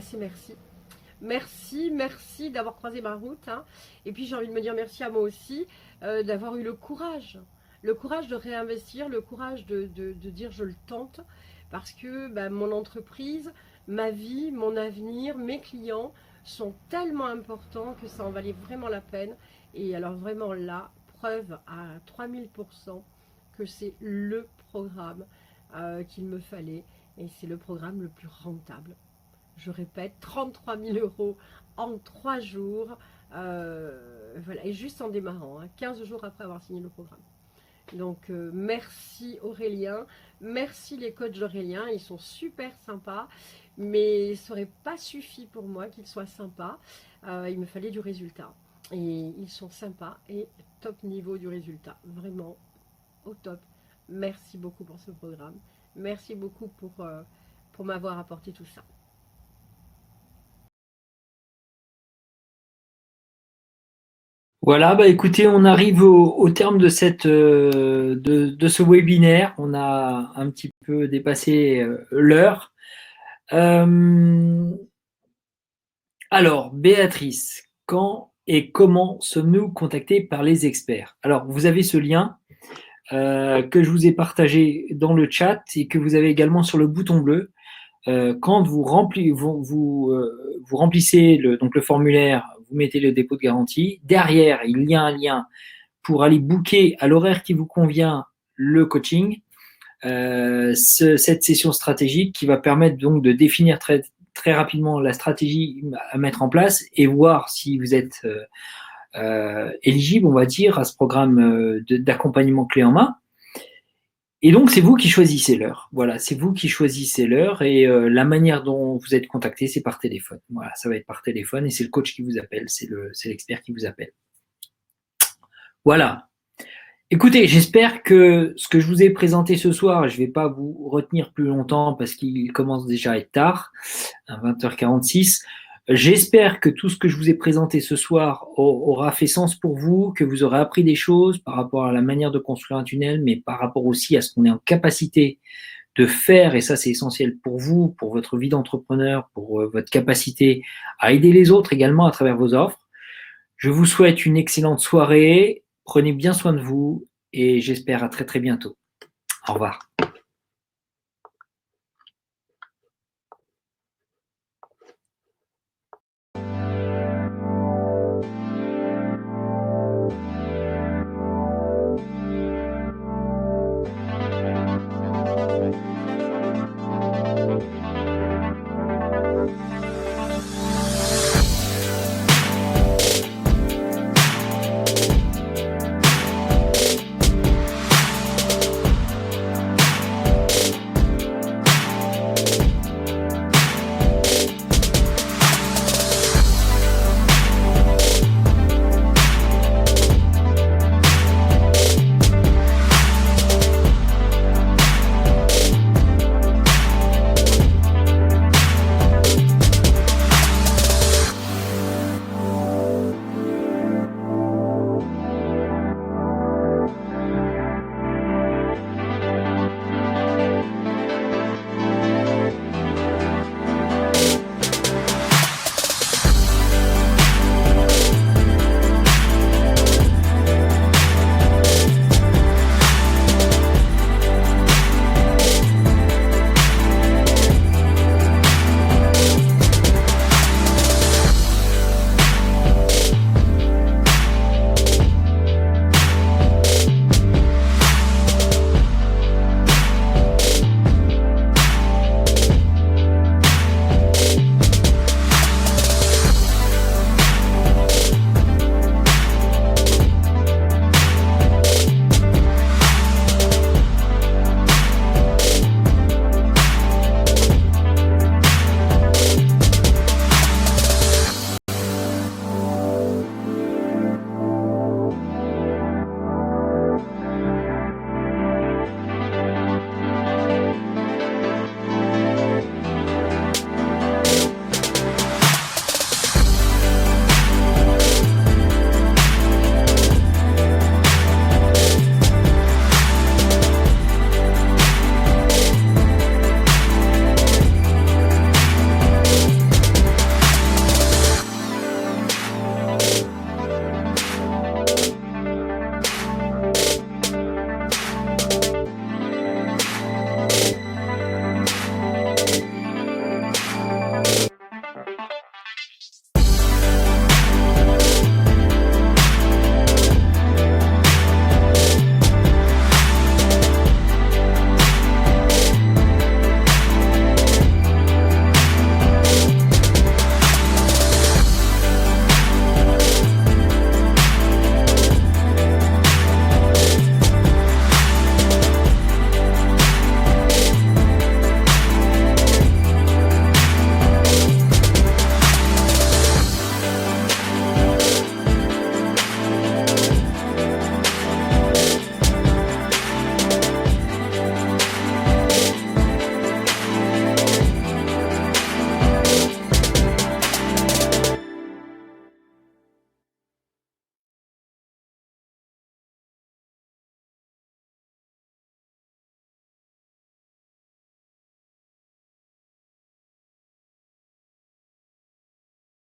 c'est merci. Merci d'avoir croisé ma route, hein. Et puis j'ai envie de me dire merci à moi aussi d'avoir eu le courage de réinvestir, le courage de dire je le tente, parce que mon entreprise, ma vie, mon avenir, mes clients sont tellement importants que ça en valait vraiment la peine. Et alors vraiment là, preuve à 3000% que c'est le programme qu'il me fallait, et c'est le programme le plus rentable. Je répète, 33 000 € en 3 jours, voilà, et juste en démarrant, 15 jours après avoir signé le programme. Donc merci Aurélien, merci les coachs d'Aurélien, ils sont super sympas, mais ça n'aurait pas suffi pour moi qu'ils soient sympas, il me fallait du résultat. Et ils sont sympas et top niveau du résultat, vraiment au top. Merci beaucoup pour ce programme, merci beaucoup pour m'avoir apporté tout ça. Voilà, bah écoutez, on arrive au terme de de ce webinaire. On a un petit peu dépassé l'heure. Alors, Béatrice, quand et comment sommes-nous contactés par les experts? Alors, vous avez ce lien que je vous ai partagé dans le chat et que vous avez également sur le bouton bleu. Quand vous remplissez donc le formulaire, vous mettez le dépôt de garantie. Derrière, il y a un lien pour aller booker à l'horaire qui vous convient le coaching, cette session stratégique qui va permettre donc de définir très rapidement la stratégie à mettre en place et voir si vous êtes éligible, on va dire, à ce programme d'accompagnement clé en main. Et donc, c'est vous qui choisissez l'heure. Voilà, c'est vous qui choisissez l'heure et la manière dont vous êtes contacté, c'est par téléphone. Voilà, ça va être par téléphone et c'est le coach qui vous appelle, c'est l'expert qui vous appelle. Voilà. Écoutez, j'espère que ce que je vous ai présenté ce soir, je ne vais pas vous retenir plus longtemps parce qu'il commence déjà à être tard, à 20h46. J'espère que tout ce que je vous ai présenté ce soir aura fait sens pour vous, que vous aurez appris des choses par rapport à la manière de construire un tunnel, mais par rapport aussi à ce qu'on est en capacité de faire, et ça c'est essentiel pour vous, pour votre vie d'entrepreneur, pour votre capacité à aider les autres également à travers vos offres. Je vous souhaite une excellente soirée, prenez bien soin de vous et j'espère à très très bientôt. Au revoir.